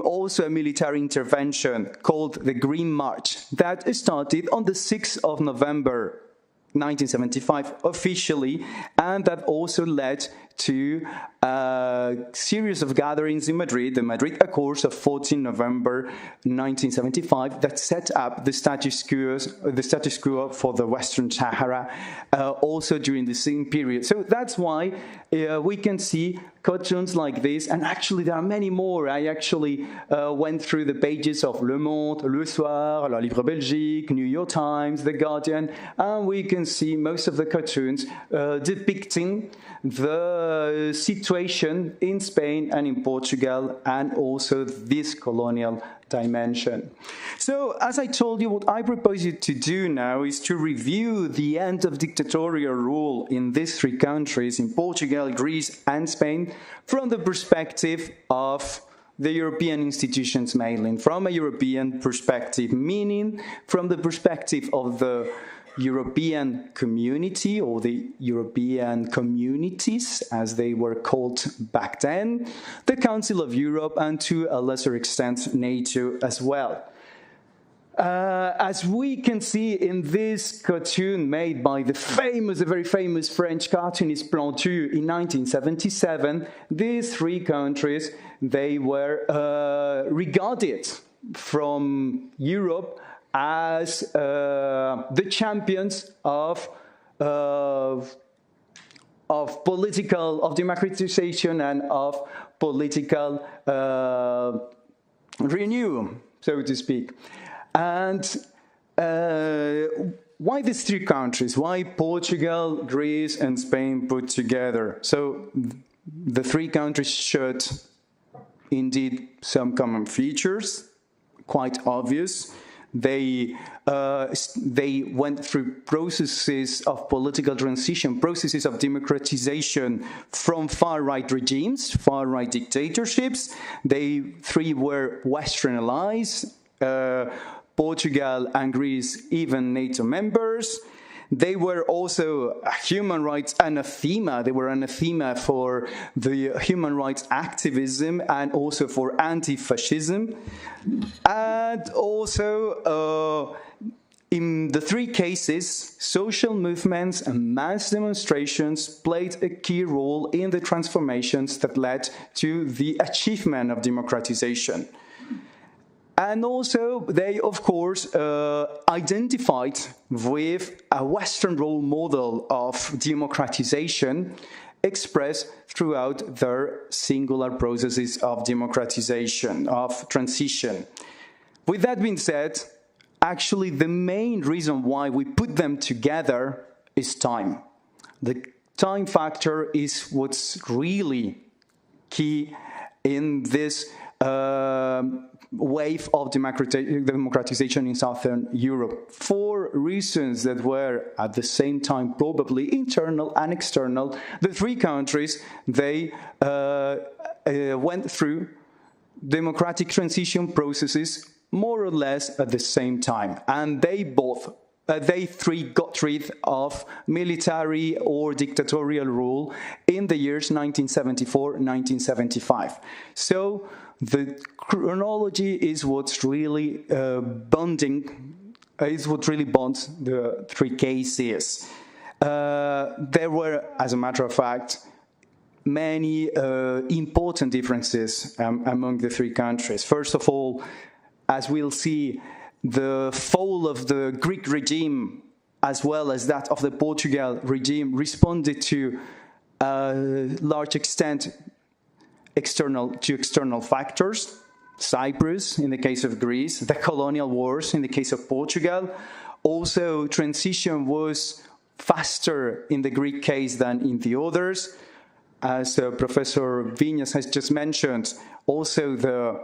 also a military intervention called the Green March that started on the 6th of November 1975 officially, and that also led to a series of gatherings in Madrid, the Madrid Accords of 14 November 1975, that set up the status quo for the Western Sahara also during the same period. So that's why we can see cartoons like this, and actually there are many more. I actually went through the pages of Le Monde, Le Soir, La Libre Belgique, New York Times, The Guardian, and we can see most of the cartoons depicting the situation in Spain and in Portugal, and also this colonial dimension. So, as I told you, what I propose you to do now is to review the end of dictatorial rule in these three countries, in Portugal, Greece, and Spain, from the perspective of the European institutions mainly, from a European perspective, meaning from the perspective of the European community, or the European communities, as they were called back then, the Council of Europe, and to a lesser extent, NATO as well. As we can see in this cartoon made by the very famous French cartoonist Plantu in 1977, these three countries, they were regarded from Europe as the champions of democratization and of political renewal, so to speak. And why these three countries? Why Portugal, Greece, and Spain put together? So the three countries shared indeed some common features, quite obvious. They went through processes of political transition, processes of democratization from far-right regimes, far-right dictatorships. They three were Western allies, Portugal and Greece even NATO members. They were also human rights anathema. They were anathema for the human rights activism and also for anti-fascism. And also, in the three cases, social movements and mass demonstrations played a key role in the transformations that led to the achievement of democratization. And also, they, of course, identified with a Western role model of democratization expressed throughout their singular processes of democratization, of transition. With that being said, actually, the main reason why we put them together is time. The time factor is what's really key in this wave of democratization in Southern Europe, for reasons that were at the same time probably internal and external. The three countries, they went through democratic transition processes more or less at the same time, and they three got rid of military or dictatorial rule in the years 1974-1975. So the chronology is what's really what really bonds the three cases. There were, as a matter of fact, many important differences among the three countries. First of all, as we'll see, the fall of the Greek regime as well as that of the Portugal regime responded to a large extent to external factors. Cyprus, in the case of Greece, the colonial wars in the case of Portugal. Also, transition was faster in the Greek case than in the others. As Professor Viñas has just mentioned, also the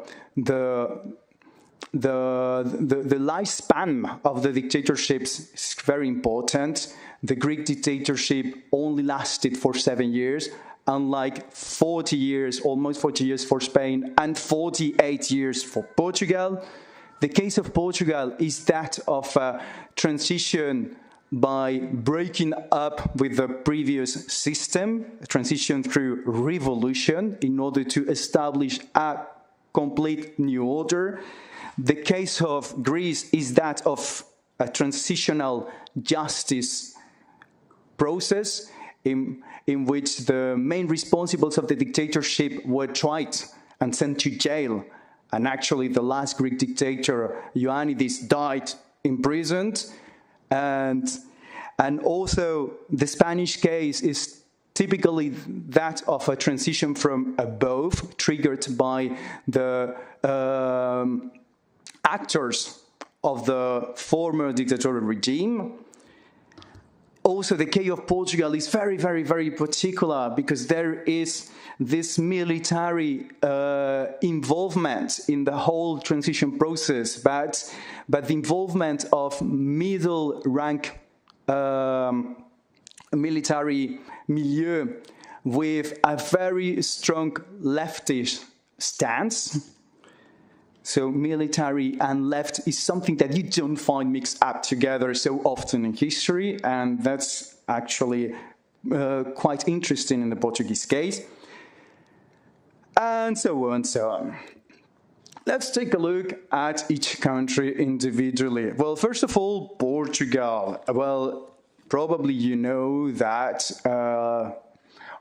lifespan of the dictatorships is very important. The Greek dictatorship only lasted for 7 years, unlike 40 years, almost 40 years for Spain, and 48 years for Portugal. The case of Portugal is that of a transition by breaking up with the previous system, a transition through revolution in order to establish a complete new order. The case of Greece is that of a transitional justice process in which the main responsibles of the dictatorship were tried and sent to jail. And actually, the last Greek dictator, Ioannidis, died imprisoned. And also, the Spanish case is typically that of a transition from above, triggered by the actors of the former dictatorial regime. Also, the case of Portugal is very, very, very particular because there is this military involvement in the whole transition process, but the involvement of middle-rank military milieu with a very strong leftist stance. So military and left is something that you don't find mixed up together so often in history, and that's actually quite interesting in the Portuguese case. And so on and so on. Let's take a look at each country individually. Well, first of all, Portugal. Well, probably you know that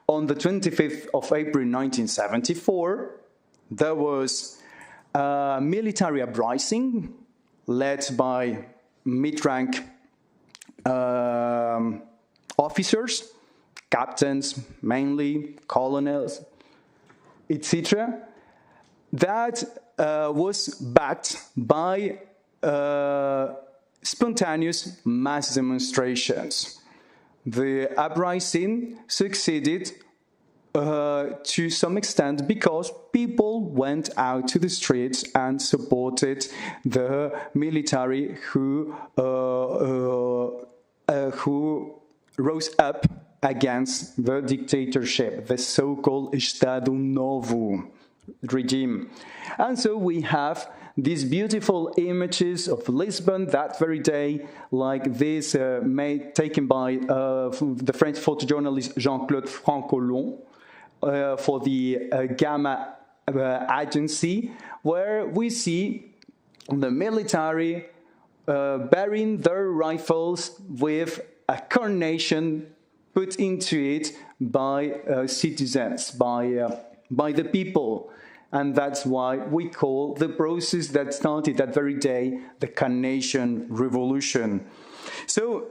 on the 25th of April 1974, there was a military uprising led by mid-rank officers, captains mainly, colonels, etc., that was backed by spontaneous mass demonstrations. The uprising succeeded to some extent because people went out to the streets and supported the military who rose up against the dictatorship, the so-called Estado Novo regime. And so we have these beautiful images of Lisbon that very day, like this taken by the French photojournalist Jean-Claude Franco for the Gamma agency, where we see the military bearing their rifles with a carnation put into it by citizens, by the people. And that's why we call the process that started that very day the Carnation Revolution. So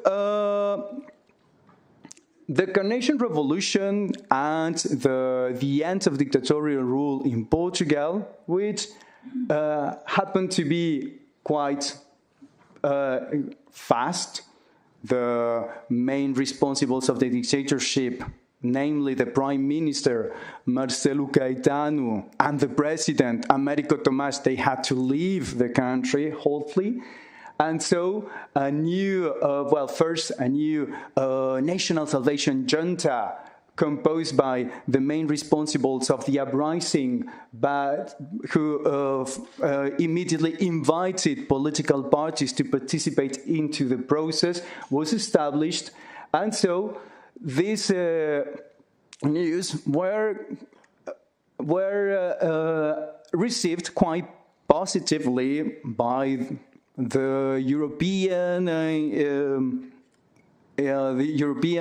the Carnation Revolution and the end of dictatorial rule in Portugal, which happened to be quite fast. The main responsibles of the dictatorship, namely the Prime Minister, Marcelo Caetano, and the President, Américo Tomás, they had to leave the country hotly. And so a new, first a new National Salvation Junta composed by the main responsibles of the uprising, but who immediately invited political parties to participate into the process, was established. And so these news were received quite positively by the European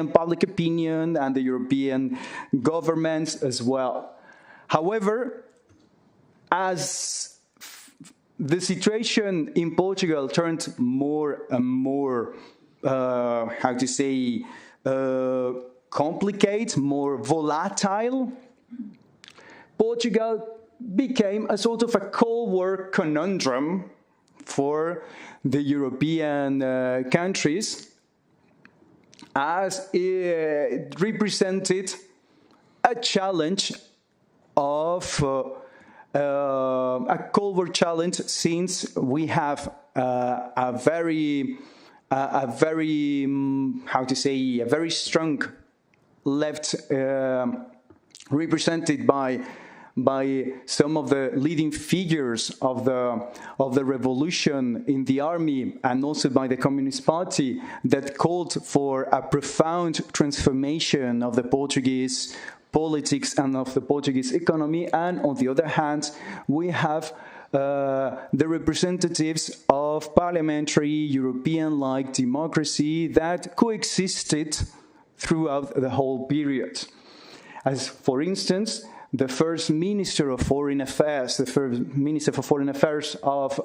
public opinion and the European governments as well. However, as the situation in Portugal turned more and more, complicated, more volatile, Portugal became a sort of a Cold War conundrum for the European countries, as it represented a challenge of a Cold War challenge, since we have a very strong left represented by some of the leading figures of the revolution in the army, and also by the Communist Party, that called for a profound transformation of the Portuguese politics and of the Portuguese economy. And on the other hand, we have the representatives of parliamentary European-like democracy that coexisted throughout the whole period. As, for instance, the first Minister of Foreign Affairs, the first Minister for Foreign Affairs of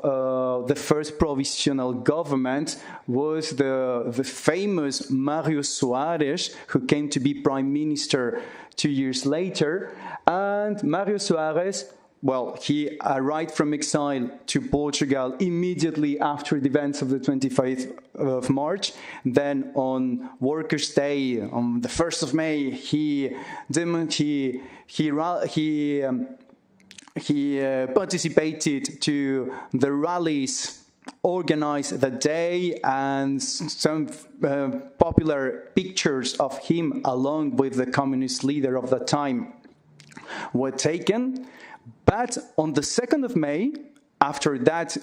the first provisional government was the famous Mário Soares, who came to be Prime Minister 2 years later. And Mário Soares, well, he arrived from exile to Portugal immediately after the events of the 25th of March. Then on Workers' Day, on the 1st of May, he participated to the rallies organized that day, and some popular pictures of him along with the communist leader of the time were taken. But on the 2nd of May, after that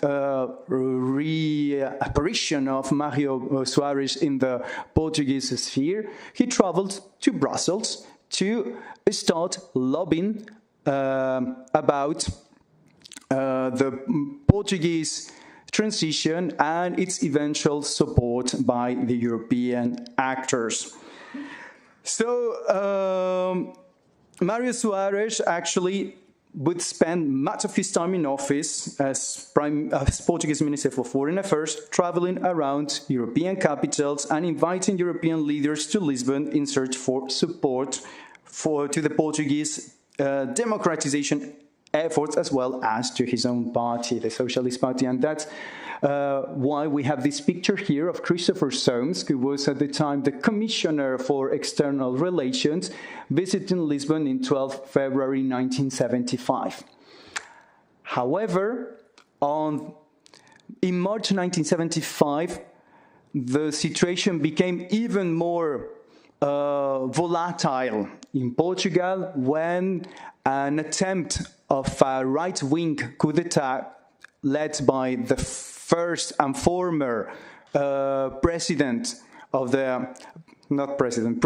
reapparition of Mário Soares in the Portuguese sphere, he traveled to Brussels to start lobbying about the Portuguese transition and its eventual support by the European actors. So Mário Soares actually would spend much of his time in office as Portuguese Minister for Foreign Affairs, traveling around European capitals and inviting European leaders to Lisbon in search for support to the Portuguese democratization efforts, as well as to his own party, the Socialist Party. And that's why we have this picture here of Christopher Soames, who was at the time the Commissioner for External Relations, visiting Lisbon in 12 February 1975. However, in March 1975, the situation became even more volatile in Portugal when an attempt of a right-wing coup d'etat led by the first and former president of the, president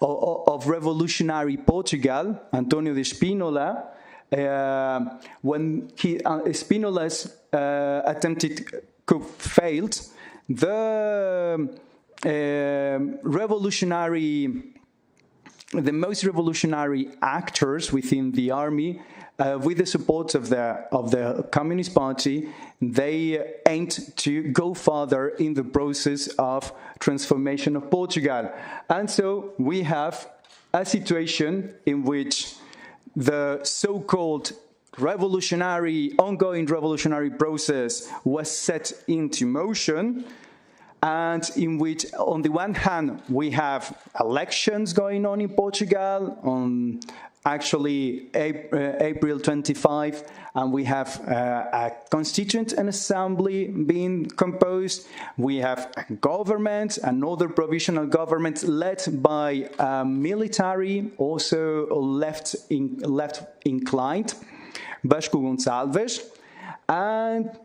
of revolutionary Portugal, António de Spínola. When Spínola's attempted coup failed, the most revolutionary actors within the army, with the support of the Communist Party, they aimed to go further in the process of transformation of Portugal. And so we have a situation in which the so-called ongoing revolutionary process was set into motion, and in which, on the one hand, we have elections going on in Portugal on actually April 25, and we have a constituent and assembly being composed. We have a government, another provisional government led by military, also left inclined, Vasco Gonçalves, and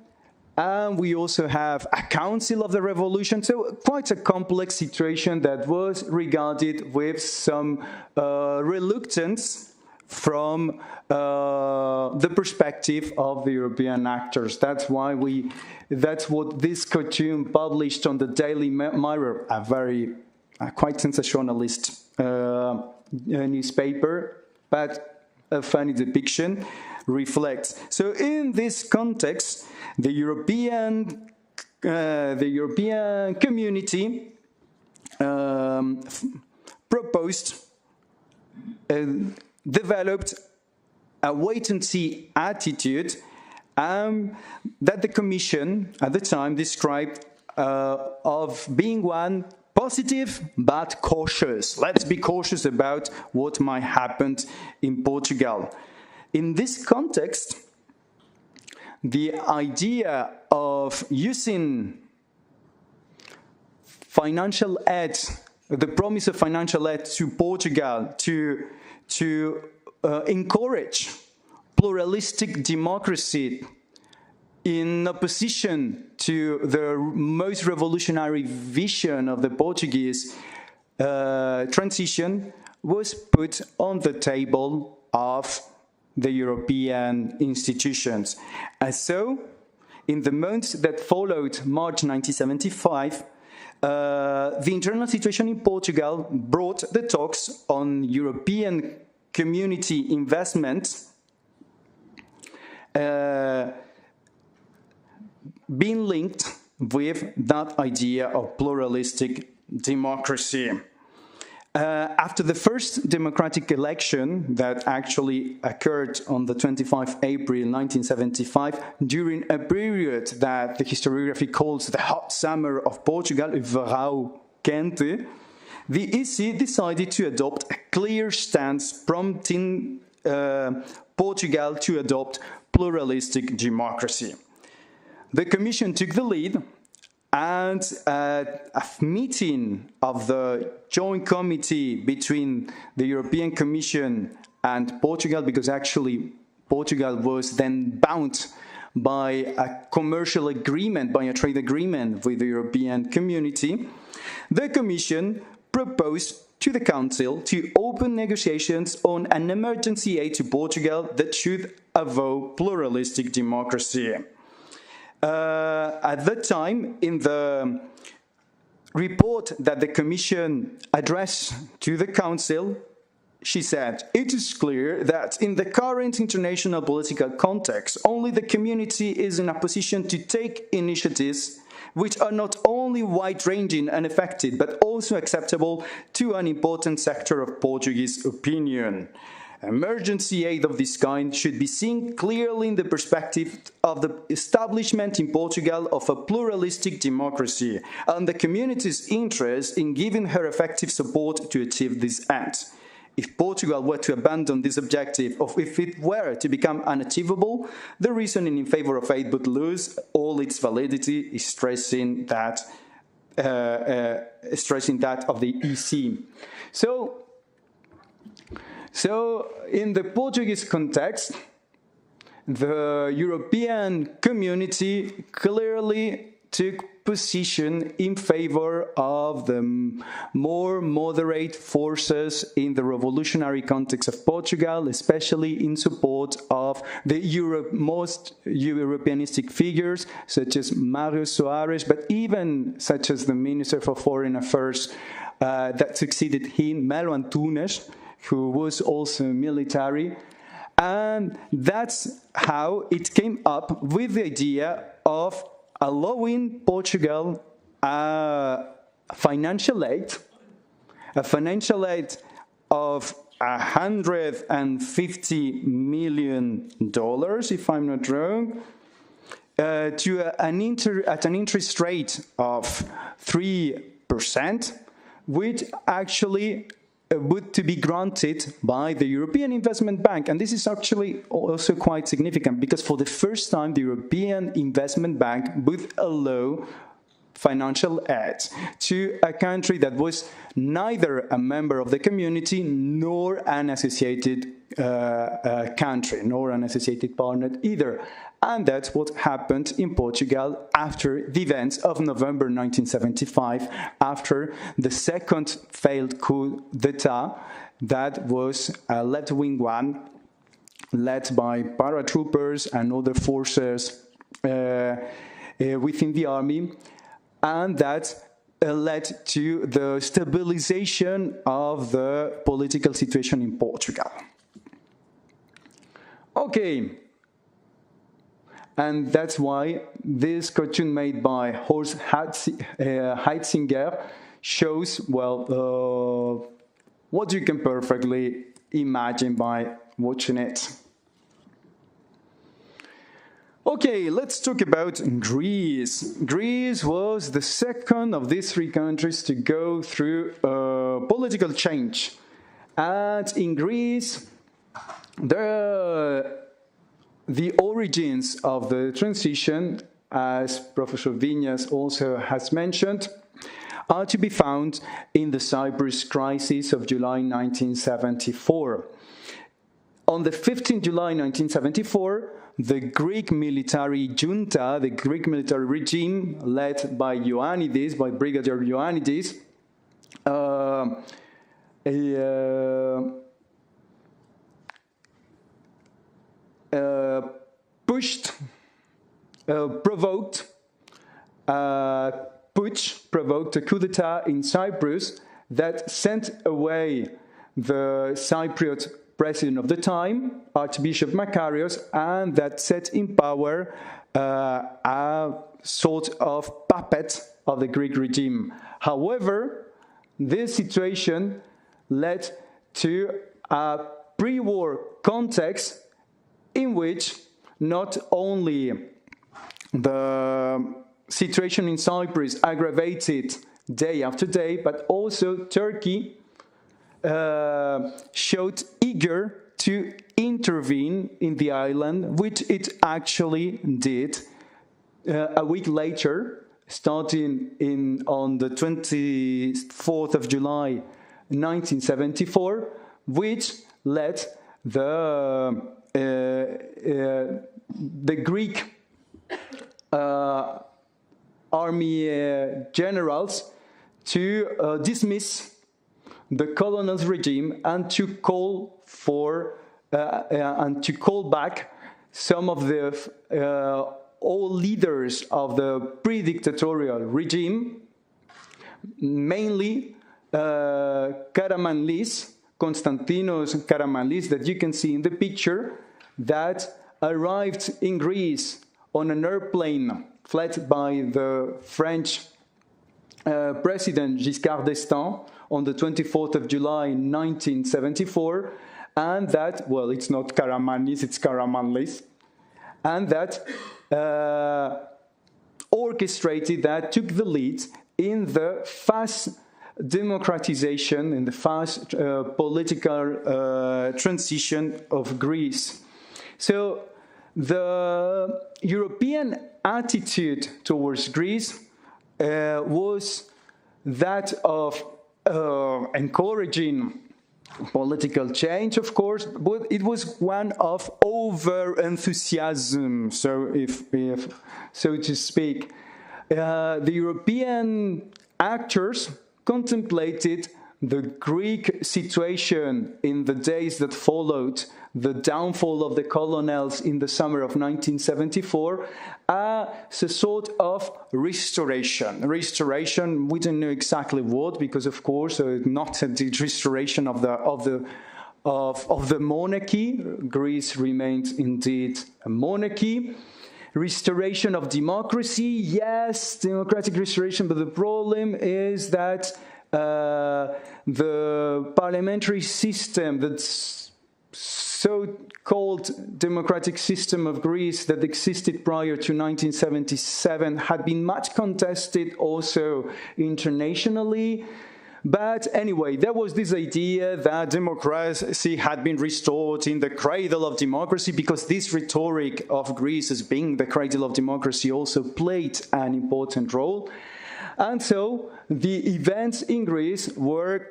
we also have a council of the revolution, so quite a complex situation that was regarded with some reluctance from the perspective of the European actors. That's what this cartoon published on the Daily Mirror, a very quite sensationalist newspaper, but a funny depiction, reflects. So in this context, the European community developed a wait-and-see attitude that the Commission at the time described of being one positive but cautious. Let's be cautious about what might happen in Portugal. In this context, the idea of using financial aid, the promise of financial aid to Portugal to encourage pluralistic democracy in opposition to the most revolutionary vision of the Portuguese transition was put on the table of the European institutions. And so, in the months that followed March 1975, the internal situation in Portugal brought the talks on European community investment being linked with that idea of pluralistic democracy. After the first democratic election that actually occurred on the 25th April 1975, during a period that the historiography calls the hot summer of Portugal, verão quente, the EC decided to adopt a clear stance prompting Portugal to adopt pluralistic democracy. The Commission took the lead, and at a meeting of the joint committee between the European Commission and Portugal, because actually Portugal was then bound by a commercial agreement, by a trade agreement with the European community, the Commission proposed to the Council to open negotiations on an emergency aid to Portugal that should avow pluralistic democracy. At that time, in the report that the Commission addressed to the Council, she said, it is clear that in the current international political context, only the community is in a position to take initiatives which are not only wide-ranging and effective, but also acceptable to an important sector of Portuguese opinion. Emergency aid of this kind should be seen clearly in the perspective of the establishment in Portugal of a pluralistic democracy and the community's interest in giving her effective support to achieve this end. If Portugal were to abandon this objective, or if it were to become unachievable, the reasoning in favor of aid would lose all its validity, stressing that of the EC. So in the Portuguese context, the European community clearly took position in favor of the more moderate forces in the revolutionary context of Portugal, especially in support of the most Europeanistic figures, such as Mário Soares, but even such as the Minister for Foreign Affairs that succeeded him, Melo Antunes, who was also military. And that's how it came up with the idea of allowing Portugal financial aid of $150 million, if I'm not wrong, at an interest rate of 3%, which actually would to be granted by the European Investment Bank. And this is actually also quite significant because for the first time the European Investment Bank would allow financial aid to a country that was neither a member of the community nor an associated country, nor an associated partner either. And that's what happened in Portugal after the events of November 1975, after the second failed coup d'etat that was a left-wing one, led by paratroopers and other forces within the army, and that led to the stabilization of the political situation in Portugal. Okay. And that's why this cartoon made by Horst Heitzinger shows, well, what you can perfectly imagine by watching it. Okay, let's talk about Greece. Greece was the second of these three countries to go through political change. And in Greece, the origins of the transition, as Professor Viñas also has mentioned, are to be found in the Cyprus crisis of July 1974. On the 15th July 1974, the Greek military junta, the Greek military regime, led by Ioannidis, by Brigadier Ioannidis, provoked a coup d'etat in Cyprus that sent away the Cypriot president of the time, Archbishop Makarios, and that set in power a sort of puppet of the Greek regime. However, this situation led to a pre-war context in which not only the situation in Cyprus aggravated day after day, but also Turkey showed eager to intervene in the island, which it actually did a week later, starting on the 24th of July 1974, which led the Greek army generals to dismiss the colonel's regime and to call back some of the all leaders of the pre-dictatorial regime, mainly Karamanlis, Konstantinos Karamanlis, that you can see in the picture, that arrived in Greece on an airplane fled by the French President Giscard d'Estaing on the 24th of July 1974, and that, well, it's not Karamanlis, it's Karamanlis, and that orchestrated, that took the lead in the fast democratization, in the fast political transition of Greece. So the European attitude towards Greece was that of encouraging political change, of course, but it was one of over-enthusiasm, so if so to speak. The European actors contemplated the Greek situation in the days that followed the downfall of the colonels in the summer of 1974 as a sort of restoration. Restoration, we don't know exactly what, because of course not a restoration of the monarchy. Greece remained indeed a monarchy. Restoration of democracy, yes, democratic restoration, but the problem is that the parliamentary system, that's so-called democratic system of Greece that existed prior to 1977, had been much contested also internationally. But anyway, there was this idea that democracy had been restored in the cradle of democracy, because this rhetoric of Greece as being the cradle of democracy also played an important role. And so the events in Greece were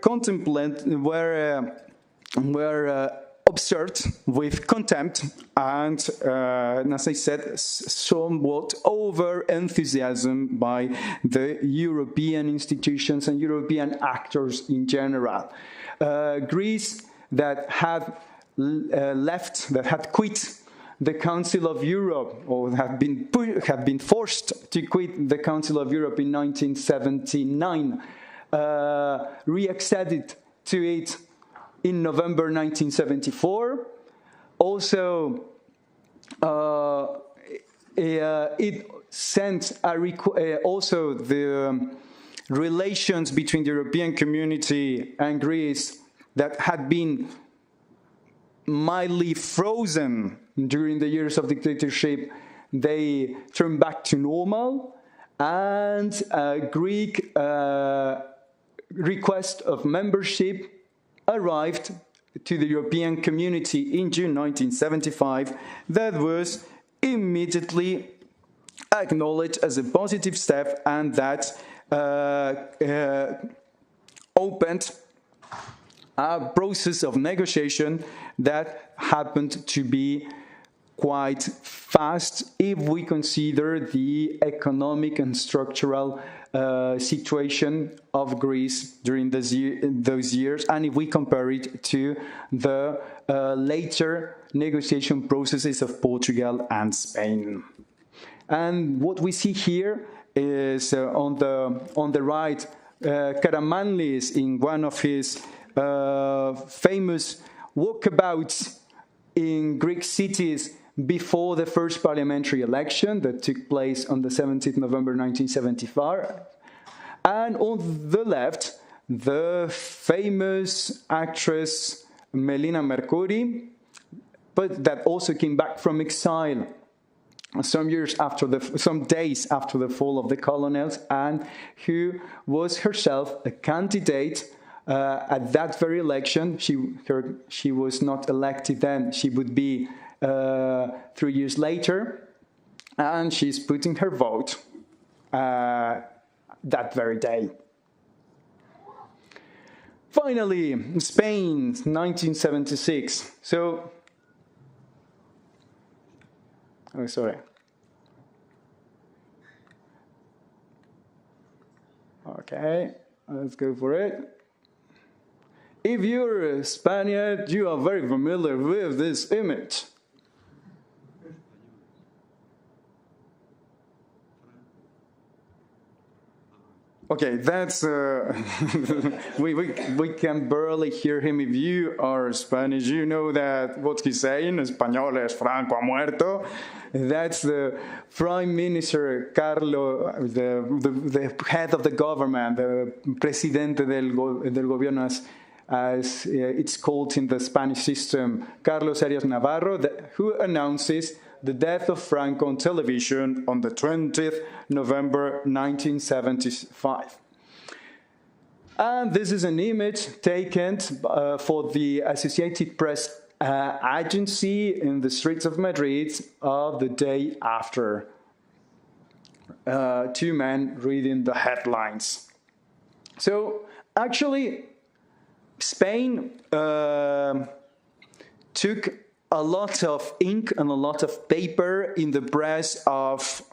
observed with contempt and, as I said, somewhat over-enthusiasm by the European institutions and European actors in general. Greece that had quit the Council of Europe, or had been forced to quit the Council of Europe in 1979, reacceded to it in November 1974. Also, it sent also the relations between the European community and Greece that had been mildly frozen during the years of dictatorship, they turned back to normal, and a Greek request of membership arrived to the European community in June 1975 that was immediately acknowledged as a positive step, and that opened a process of negotiation that happened to be quite fast if we consider the economic and structural situation of Greece during those years, and if we compare it to the later negotiation processes of Portugal and Spain. And what we see here is on the right, Karamanlis, in one of his famous walkabouts in Greek cities before the first parliamentary election that took place on the 17th November 1975. And on the left, the famous actress Melina Mercouri, but that also came back from exile some days after the fall of the colonels, and who was herself a candidate at that very election. She was not elected then, she would be 3 years later, and she's putting her vote that very day. Finally, Spain, 1976. So, oh, sorry. Okay, let's go for it. If you're a Spaniard, you are very familiar with this image. Okay, that's we can barely hear him. If you are Spanish, you know that what he's saying. Español es Franco ha muerto. That's the Prime Minister Carlos, the head of the government, the Presidente del Gobierno, as it's called in the Spanish system, Carlos Arias Navarro, who announces the death of Franco on television on the 20th November 1975. And this is an image taken for the Associated Press agency in the streets of Madrid of the day after. Two men reading the headlines. So actually, Spain took a lot of ink and a lot of paper in the press of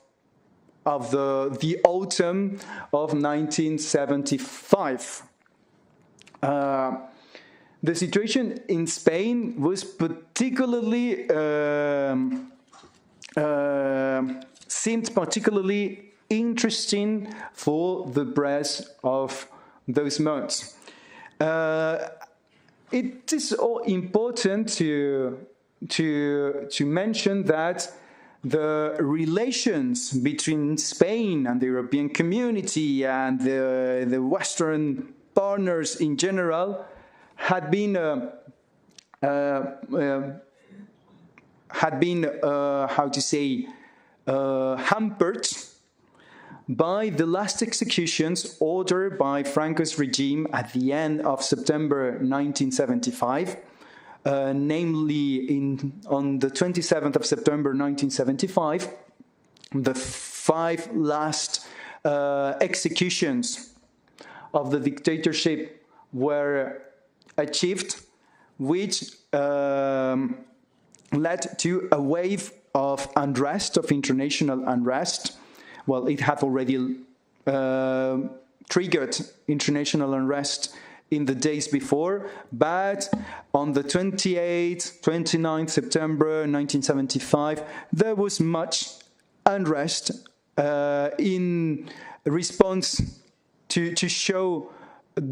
the autumn of 1975. The situation in Spain was particularly seemed particularly interesting for the press of those months. It is all important to mention that the relations between Spain and the European community and the Western partners in general had been hampered by the last executions ordered by Franco's regime at the end of September 1975. Namely, on the 27th of September 1975, the 5 last executions of the dictatorship were achieved, which led to a wave of unrest, of international unrest. Well, it had already triggered international unrest in the days before, but on the 28th, 29th September 1975, there was much unrest in response to show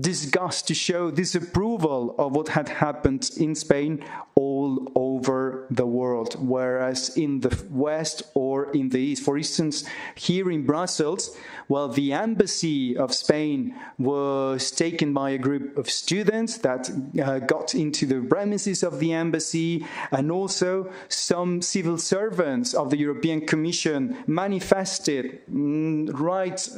disgust, to show disapproval of what had happened in Spain all over the world, whereas in the West or in the East, for instance, here in Brussels, well, the embassy of Spain was taken by a group of students that got into the premises of the embassy, and also some civil servants of the European Commission manifested right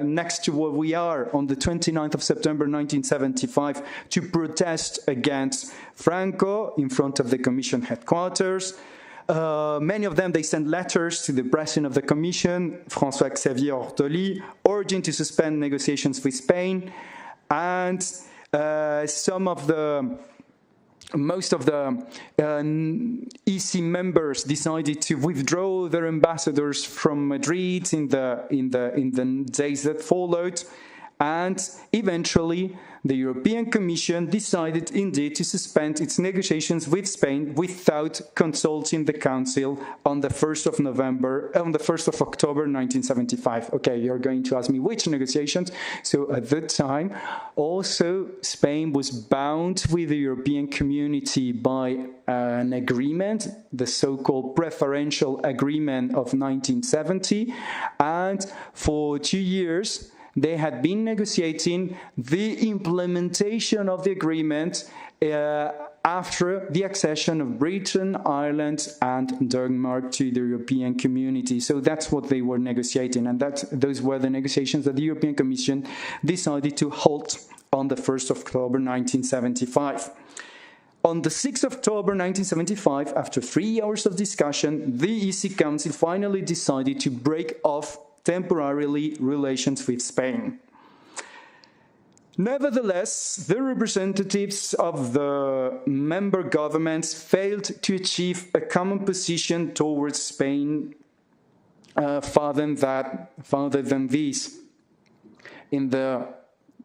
next to where we are on the 29th of September 1975 to protest against Franco in front of the Commission headquarters. Many of them, they sent letters to the president of the Commission, François-Xavier Ortoli, urging to suspend negotiations with Spain, and most of the EC members decided to withdraw their ambassadors from Madrid in the days that followed. And eventually, the European Commission decided indeed to suspend its negotiations with Spain without consulting the Council on the 1st of October 1975. Okay, you're going to ask me which negotiations. So at that time, also Spain was bound with the European Community by an agreement, the so-called preferential agreement of 1970, and for 2 years, they had been negotiating the implementation of the agreement after the accession of Britain, Ireland, and Denmark to the European Community. So that's what they were negotiating, and those were the negotiations that the European Commission decided to halt on the 1st of October 1975. On the 6th of October 1975, after 3 hours of discussion, the EC Council finally decided to break off temporarily relations with Spain. Nevertheless, the representatives of the member governments failed to achieve a common position towards Spain further than this. In the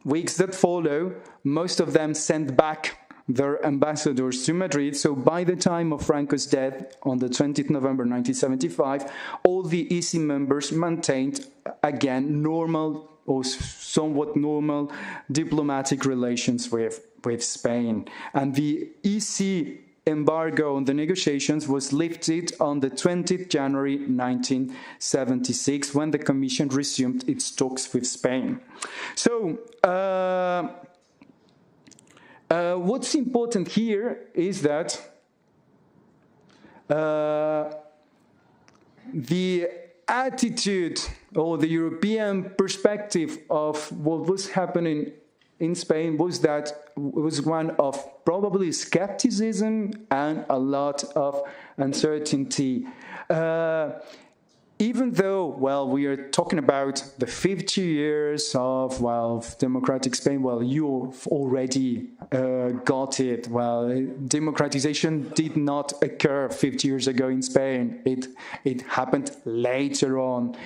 weeks that follow, most of them sent back their ambassadors to Madrid. So by the time of Franco's death on the 20th November 1975, all the EC members maintained, again, normal or somewhat normal diplomatic relations with Spain. And the EC embargo on the negotiations was lifted on the 20th January 1976 when the Commission resumed its talks with Spain. So, what's important here is that the attitude or the European perspective of what was happening in Spain was one of probably skepticism and a lot of uncertainty. Even though, well, we are talking about the 50 years of, well, democratic Spain, well, you've already got it. Well, democratization did not occur 50 years ago in Spain. It happened later on.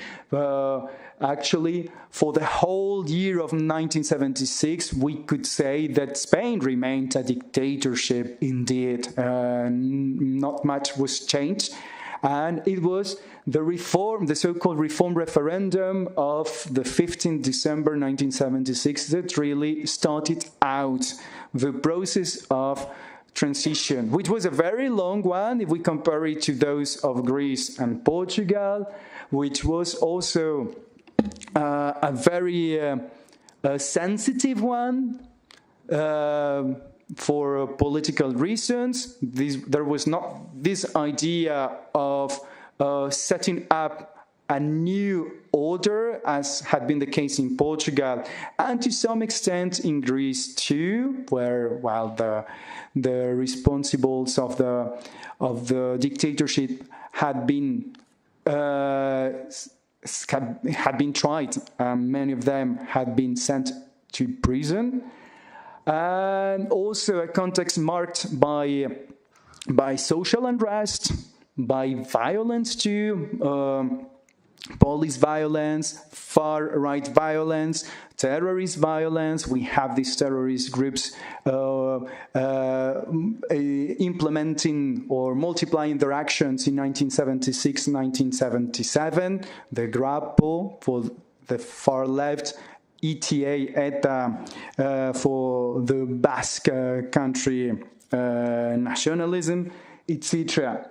Actually, for the whole year of 1976, we could say that Spain remained a dictatorship indeed. Not much was changed. And it was the so-called reform referendum of the 15th December 1976 that really started out the process of transition, which was a very long one if we compare it to those of Greece and Portugal, which was also a very sensitive one for political reasons. There was not this idea of setting up a new order, as had been the case in Portugal, and to some extent in Greece too, where, while the responsibles of the dictatorship had been tried, many of them had been sent to prison. And also a context marked by social unrest, by violence too, police violence, far-right violence, terrorist violence. We have these terrorist groups implementing or multiplying their actions in 1976, 1977. The Grappo for the far left, ETA for the Basque country nationalism, etc.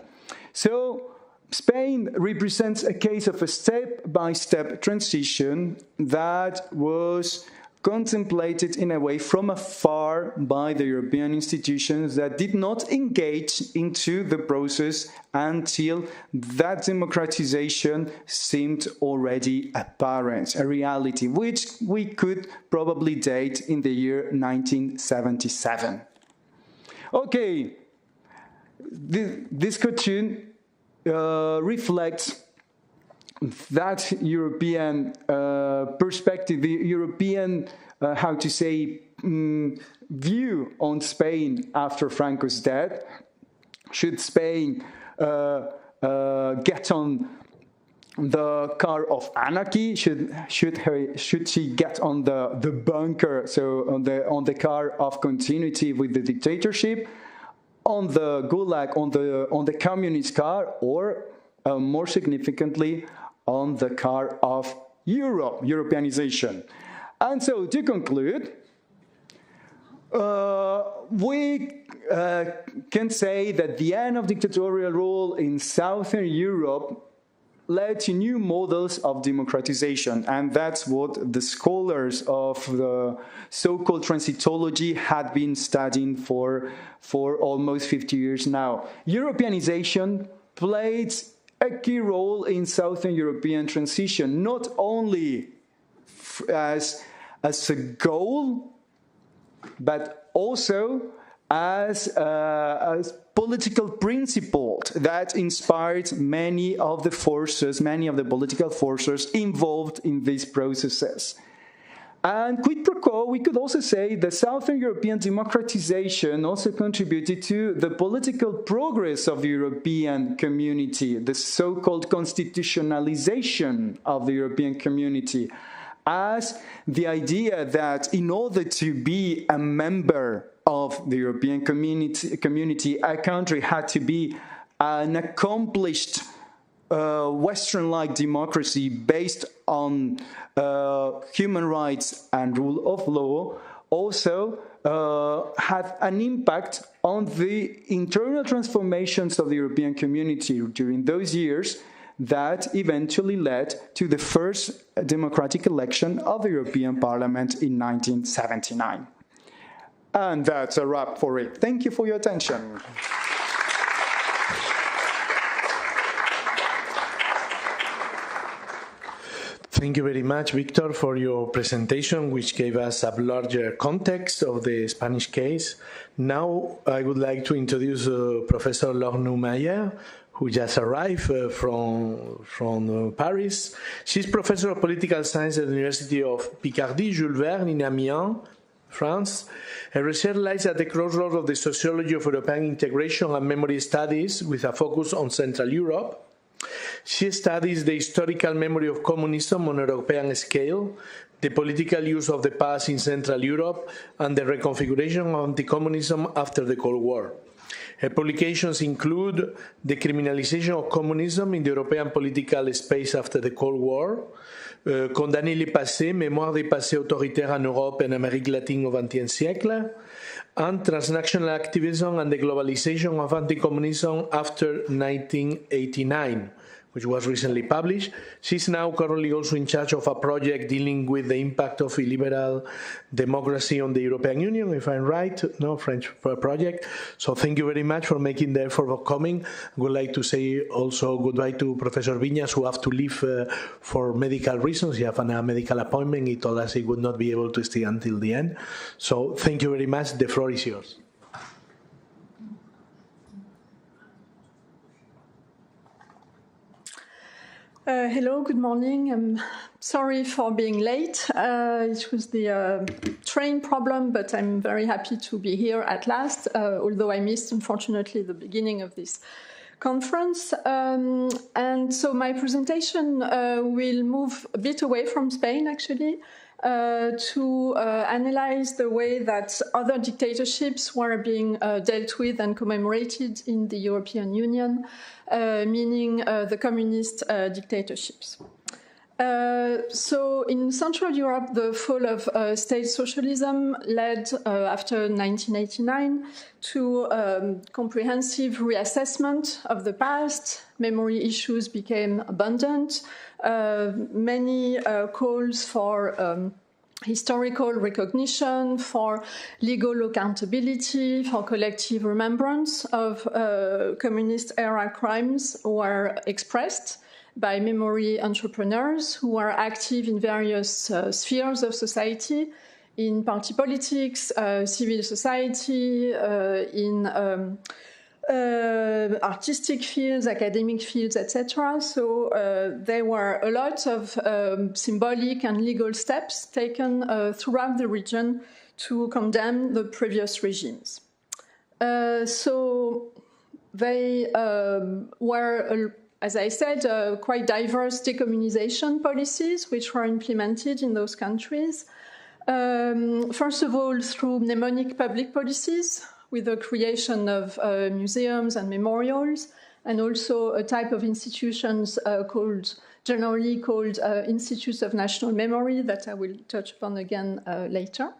So Spain represents a case of a step-by-step transition that was contemplated in a way from afar by the European institutions that did not engage into the process until that democratization seemed already apparent, a reality which we could probably date in the year 1977. Okay, this cartoon reflects that European perspective, the European, view on Spain after Franco's death. Should Spain get on the car of anarchy? Should she get on the bunker? So on the car of continuity with the dictatorship, on the gulag, on the communist car, or more significantly, on the car of Europeanization. And so, to conclude, we can say that the end of dictatorial rule in Southern Europe led to new models of democratization, and that's what the scholars of the so-called transitology had been studying for almost 50 years now. Europeanization played a key role in Southern European transition, not only as a goal, but also as political principle that inspired many of the political forces involved in these processes. And quid pro quo, we could also say that Southern European democratization also contributed to the political progress of the European community, the so-called constitutionalization of the European community, as the idea that in order to be a member of the European community, a country had to be an accomplished Western-like democracy based on human rights and rule of law also had an impact on the internal transformations of the European community during those years that eventually led to the first democratic election of the European Parliament in 1979. And that's a wrap for it. Thank you for your attention. Thank you very much, Victor, for your presentation, which gave us a larger context of the Spanish case. Now, I would like to introduce Professor Laure Neumayer, who just arrived from Paris. She's Professor of Political Science at the University of Picardie, Jules Verne, in Amiens, France. Her research lies at the crossroads of the sociology of European integration and memory studies, with a focus on Central Europe. She studies the historical memory of communism on a European scale, the political use of the past in Central Europe, and the reconfiguration of anti-communism after the Cold War. Her publications include the criminalisation of communism in the European political space after the Cold War, Condamner les passés, mémoire des passés autoritaires en Europe and Amérique latine au XXe siècle, and transnational activism and the globalization of anti-communism after 1989, which was recently published. She's now currently also in charge of a project dealing with the impact of illiberal democracy on the European Union, if I'm right, no, French project. So thank you very much for making the effort of coming. I would like to say also goodbye to Professor Viñas, who have to leave for medical reasons. He has a medical appointment. He told us he would not be able to stay until the end. So thank you very much. The floor is yours. Hello, good morning. I'm sorry for being late. It was the train problem, but I'm very happy to be here at last, although I missed, unfortunately, the beginning of this conference. And so my presentation will move a bit away from Spain, actually, to analyze the way that other dictatorships were being dealt with and commemorated in the European Union, meaning the communist dictatorships. So in Central Europe, the fall of state socialism led, after 1989, to comprehensive reassessment of the past. Memory issues became abundant. Many calls for historical recognition, for legal accountability, for collective remembrance of communist-era crimes were expressed by memory entrepreneurs who are active in various spheres of society, in party politics, civil society, in artistic fields, academic fields, etc. So there were a lot of symbolic and legal steps taken throughout the region to condemn the previous regimes. So they were, as I said, quite diverse decommunization policies which were implemented in those countries. First of all, through mnemonic public policies, with the creation of museums and memorials, and also a type of institutions generally called Institutes of National Memory, that I will touch upon again later.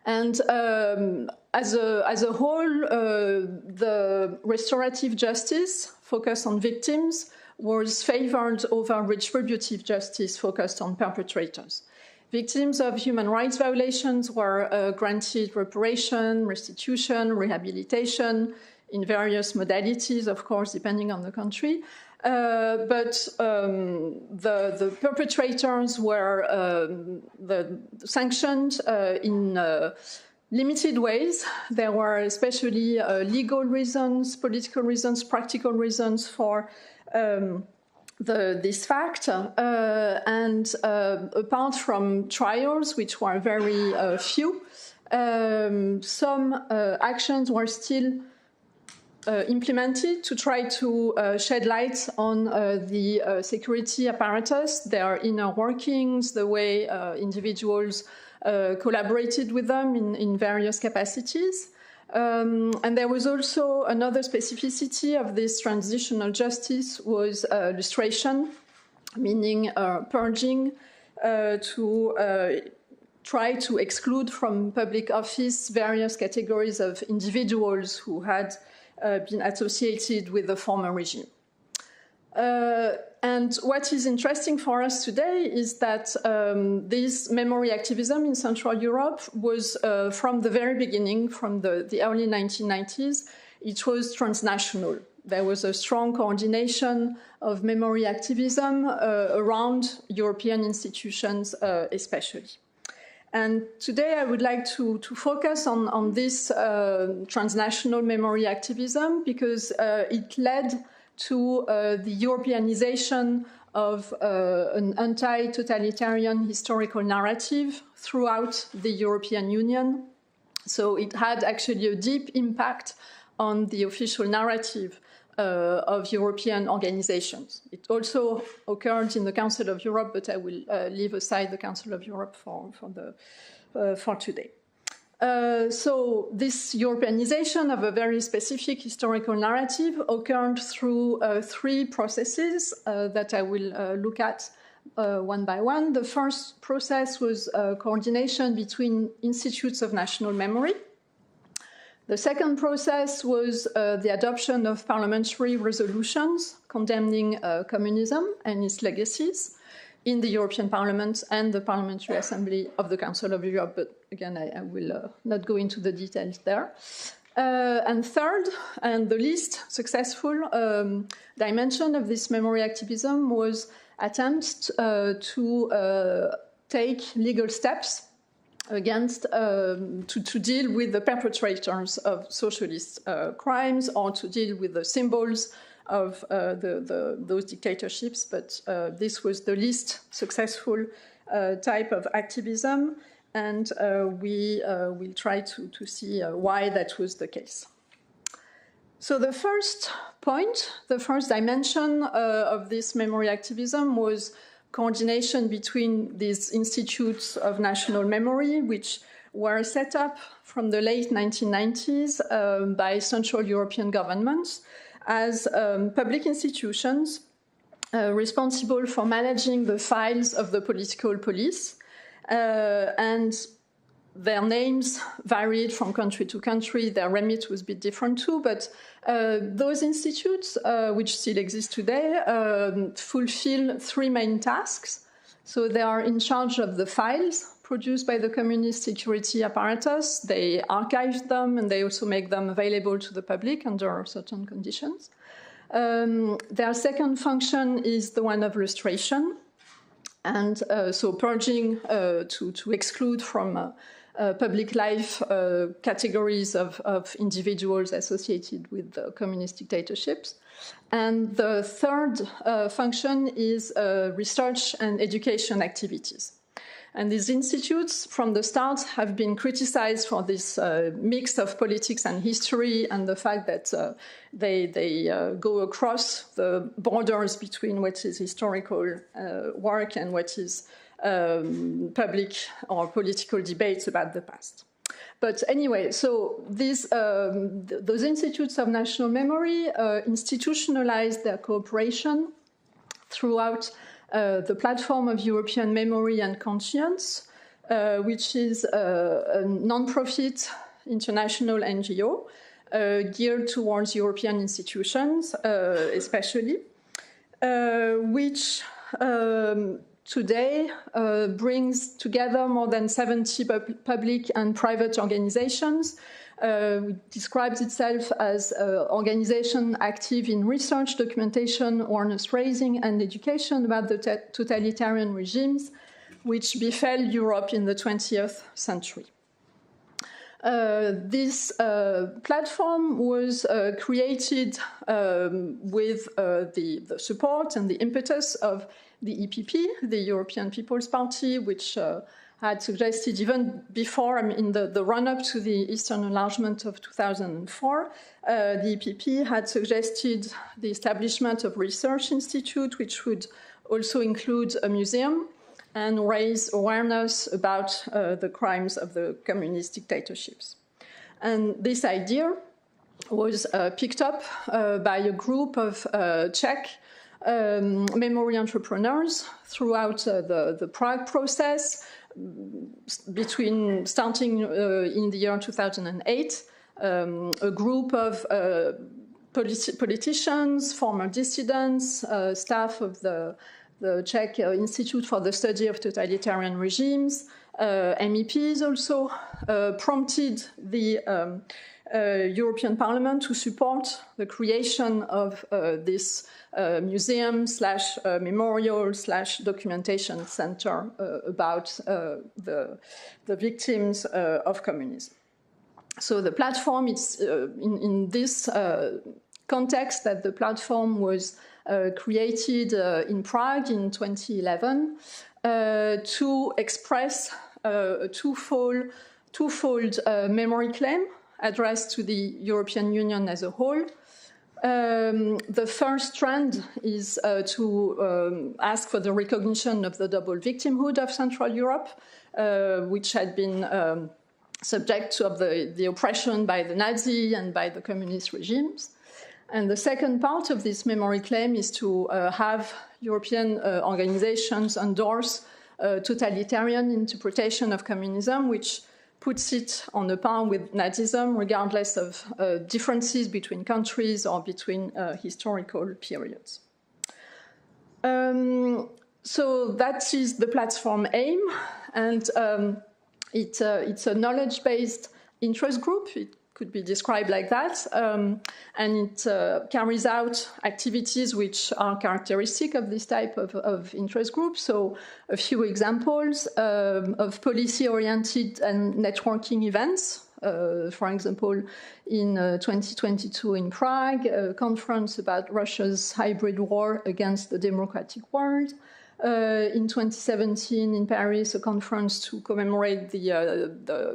And as a whole, the restorative justice focused on victims was favored over retributive justice focused on perpetrators. Victims of human rights violations were granted reparation, restitution, rehabilitation in various modalities, of course, depending on the country. But the perpetrators were sanctioned in limited ways. There were especially legal reasons, political reasons, practical reasons for this fact, and apart from trials, which were very few, some actions were still implemented to try to shed light on the security apparatus, their inner workings, the way individuals collaborated with them in various capacities. And there was also another specificity of this transitional justice was lustration, meaning purging to try to exclude from public office various categories of individuals who had been associated with the former regime. And what is interesting for us today is that this memory activism in Central Europe was, from the very beginning, from the early 1990s, it was transnational. There was a strong coordination of memory activism around European institutions especially. And today I would like to focus on this transnational memory activism because it led to the Europeanization of an anti-totalitarian historical narrative throughout the European Union. So it had actually a deep impact on the official narrative of European organizations. It also occurred in the Council of Europe, but I will leave aside the Council of Europe for today. So this Europeanization of a very specific historical narrative occurred through three processes that I will look at one by one. The first process was coordination between institutes of national memory. The second process was the adoption of parliamentary resolutions condemning communism and its legacies in the European Parliament and the Parliamentary Assembly of the Council of Europe, but again, I will not go into the details there. And third, and the least successful dimension of this memory activism was attempts to take legal steps against, to deal with the perpetrators of socialist crimes or to deal with the symbols of those dictatorships, but this was the least successful type of activism, and we will try to see why that was the case. So the first point, the first dimension of this memory activism was coordination between these institutes of national memory, which were set up from the late 1990s by Central European governments as public institutions responsible for managing the files of the political police. And their names varied from country to country. Their remit was a bit different too, but those institutes, which still exist today, fulfill three main tasks. So they are in charge of the files produced by the communist security apparatus. They archive them and they also make them available to the public under certain conditions. Their second function is the one of lustration, and so purging to exclude from public life categories of individuals associated with the communist dictatorships. And the third function is research and education activities. And these institutes, from the start, have been criticized for this mix of politics and history and the fact that they go across the borders between what is historical work and what is public or political debates about the past. But anyway, so those institutes of national memory institutionalized their cooperation throughout the Platform of European Memory and Conscience, which is a non-profit international NGO geared towards European institutions, especially, which today brings together more than 70 public and private organizations. It describes itself as an organization active in research, documentation, awareness raising, and education about the totalitarian regimes which befell Europe in the 20th century. This platform was created with the support and the impetus of the EPP, the European People's Party, which had suggested even before, in the run-up to the Eastern enlargement of 2004, the EPP had suggested the establishment of a research institute, which would also include a museum and raise awareness about the crimes of the communist dictatorships. And this idea was picked up by a group of Czech memory entrepreneurs throughout the Prague process, starting in the year 2008, a group of politicians, former dissidents, staff of the Czech Institute for the Study of Totalitarian Regimes, MEPs also, prompted the European Parliament to support the creation of this museum / memorial / documentation center about the victims of communism. So the platform, it's in this context that the platform was created in Prague in 2011 to express a twofold memory claim addressed to the European Union as a whole. The first trend is to ask for the recognition of the double victimhood of Central Europe, which had been subject to the oppression by the Nazi and by the communist regimes. And the second part of this memory claim is to have European organizations endorse totalitarian interpretation of communism, which puts it on a par with Nazism, regardless of differences between countries or between historical periods. So that is the platform aim, and it's a knowledge-based interest group. It could be described like that, and it carries out activities which are characteristic of this type of interest group. So a few examples of policy-oriented and networking events. For example, in 2022 in Prague, a conference about Russia's hybrid war against the democratic world. In 2017 in Paris, a conference to commemorate the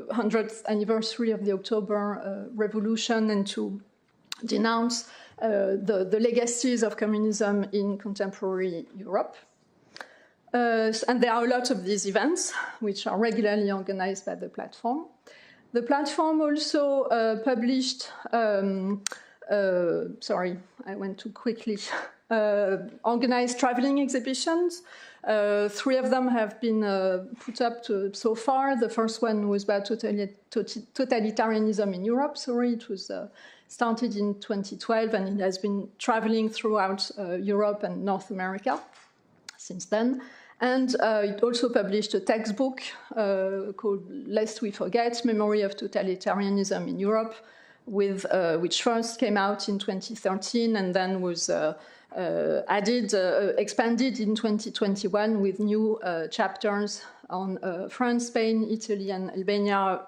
100th anniversary of the October Revolution and to denounce the legacies of communism in contemporary Europe. And there are a lot of these events, which are regularly organized by the platform. The platform also published, sorry, I went too quickly, organized traveling exhibitions. 3 of them have been put up so far. The first one was about totalitarianism in Europe. It was started in 2012, and it has been traveling throughout Europe and North America since then. And it also published a textbook called Lest We Forget, Memory of Totalitarianism in Europe, which first came out in 2013 and then was expanded in 2021 with new chapters on France, Spain, Italy, and Albania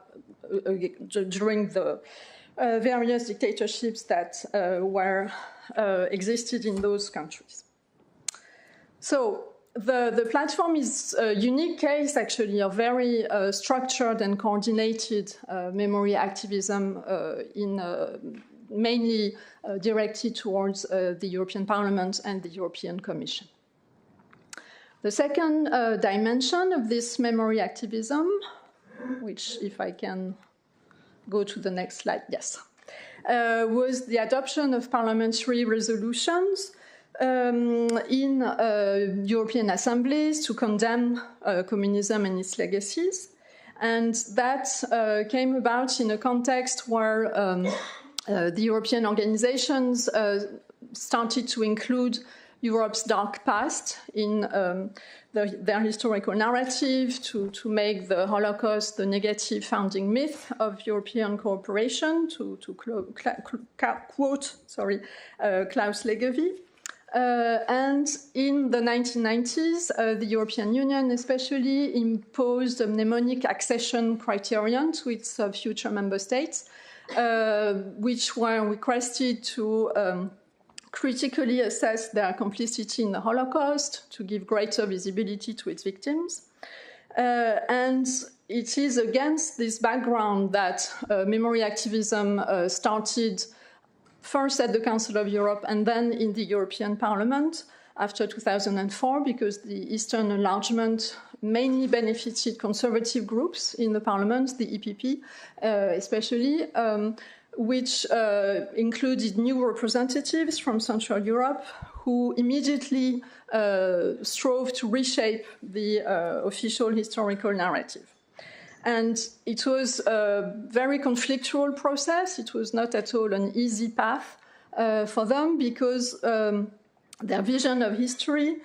during the various dictatorships that existed in those countries. So the platform is a unique case, actually, of very structured and coordinated memory activism mainly directed towards the European Parliament and the European Commission. The second dimension of this memory activism, which, if I can go to the next slide, yes, was the adoption of parliamentary resolutions in European assemblies to condemn communism and its legacies. And that came about in a context where the European organizations started to include Europe's dark past in their historical narrative to make the Holocaust the negative founding myth of European cooperation, to quote Klaus Leggevi. And in the 1990s, the European Union especially imposed a mnemonic accession criterion to its future member states, which were requested to critically assess their complicity in the Holocaust, to give greater visibility to its victims. And it is against this background that memory activism started first at the Council of Europe and then in the European Parliament after 2004, because the Eastern enlargement mainly benefited conservative groups in the parliament, the EPP especially, which included new representatives from Central Europe who immediately strove to reshape the official historical narrative. And it was a very conflictual process. It was not at all an easy path for them because their vision of history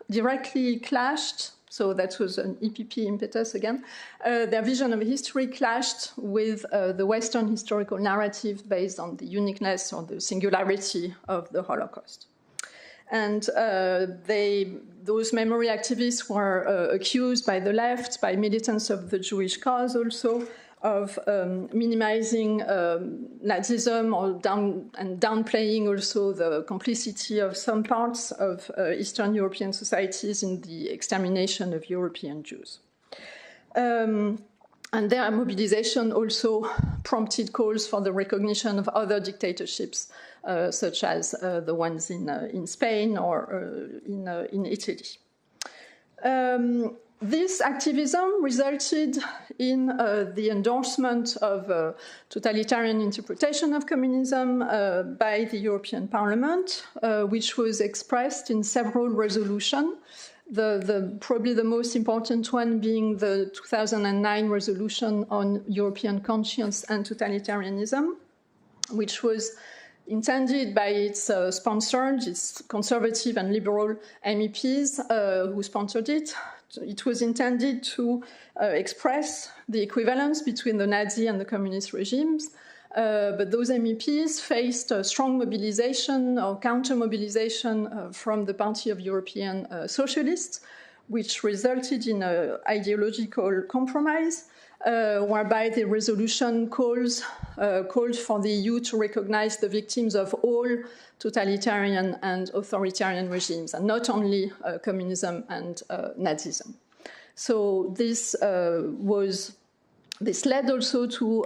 directly clashed. So that was an EPP impetus again. Their vision of history clashed with the Western historical narrative based on the uniqueness or the singularity of the Holocaust. And those memory activists were accused by the left, by militants of the Jewish cause also, of minimizing Nazism or downplaying also the complicity of some parts of Eastern European societies in the extermination of European Jews. And their mobilization also prompted calls for the recognition of other dictatorships, such as the ones in Spain or in Italy. This activism resulted in the endorsement of totalitarian interpretation of communism by the European Parliament, which was expressed in several resolutions. Probably the most important one being the 2009 resolution on European conscience and totalitarianism, which was intended by its sponsors, its conservative and liberal MEPs who sponsored it. It was intended to express the equivalence between the Nazi and the communist regimes, but those MEPs faced a strong mobilization or counter-mobilization from the Party of European Socialists, which resulted in an ideological compromise, whereby the resolution called for the EU to recognize the victims of all totalitarian and authoritarian regimes, and not only communism and Nazism. So this led also to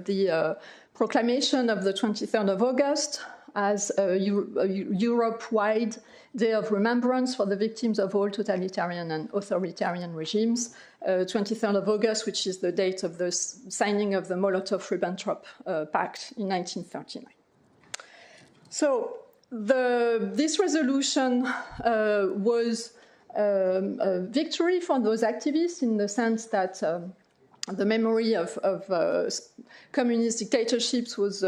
the proclamation of the 23rd of August as a Europe-wide Day of Remembrance for the victims of all totalitarian and authoritarian regimes, 23rd of August, which is the date of the signing of the Molotov-Ribbentrop Pact in 1939. So this resolution was a victory for those activists in the sense that the memory of communist dictatorships was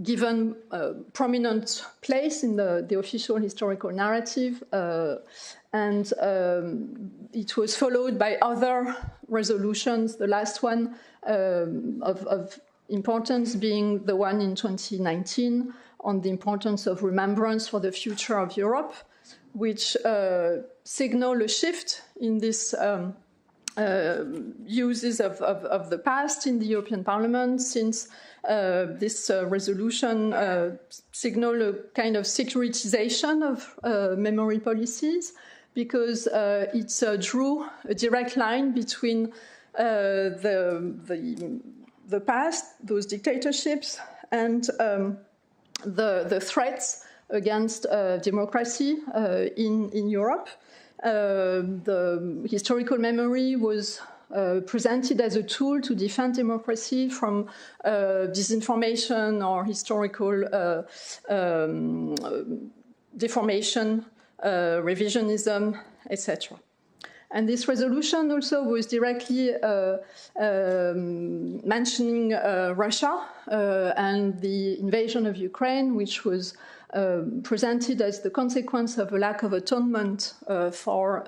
given a prominent place in the official historical narrative, and it was followed by other resolutions, the last one of importance being the one in 2019 on the importance of remembrance for the future of Europe, which signal a shift in this uses of the past in the European Parliament, since this resolution signal a kind of securitization of memory policies, because it drew a direct line between the past, those dictatorships, and the threats against democracy in Europe. The historical memory was presented as a tool to defend democracy from disinformation or historical deformation, revisionism, etc. And this resolution also was directly mentioning Russia and the invasion of Ukraine, which was presented as the consequence of a lack of atonement for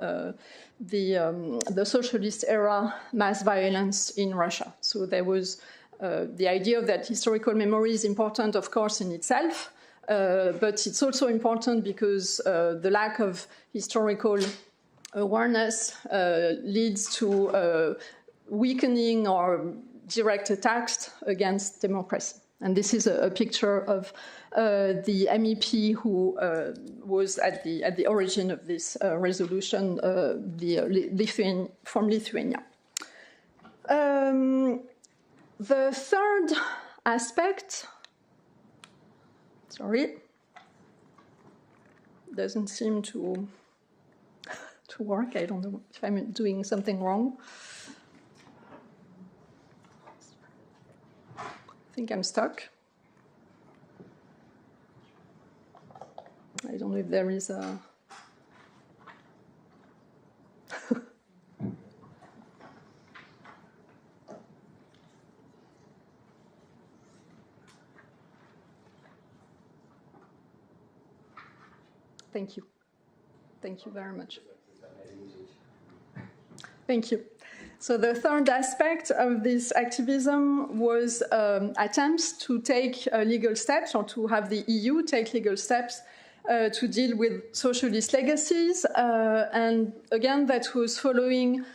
the socialist era mass violence in Russia. So there was the idea that historical memory is important, of course, in itself, but it's also important because the lack of historical awareness leads to weakening or direct attacks against democracy. And this is a picture of the MEP who was at the origin of this resolution, from Lithuania. The third aspect, doesn't seem to to work. I don't know if I'm doing something wrong. I think I'm stuck. I don't know if there is a... Thank you. Thank you very much. Thank you. So the third aspect of this activism was attempts to take legal steps, or to have the EU take legal steps to deal with socialist legacies. And again, that was following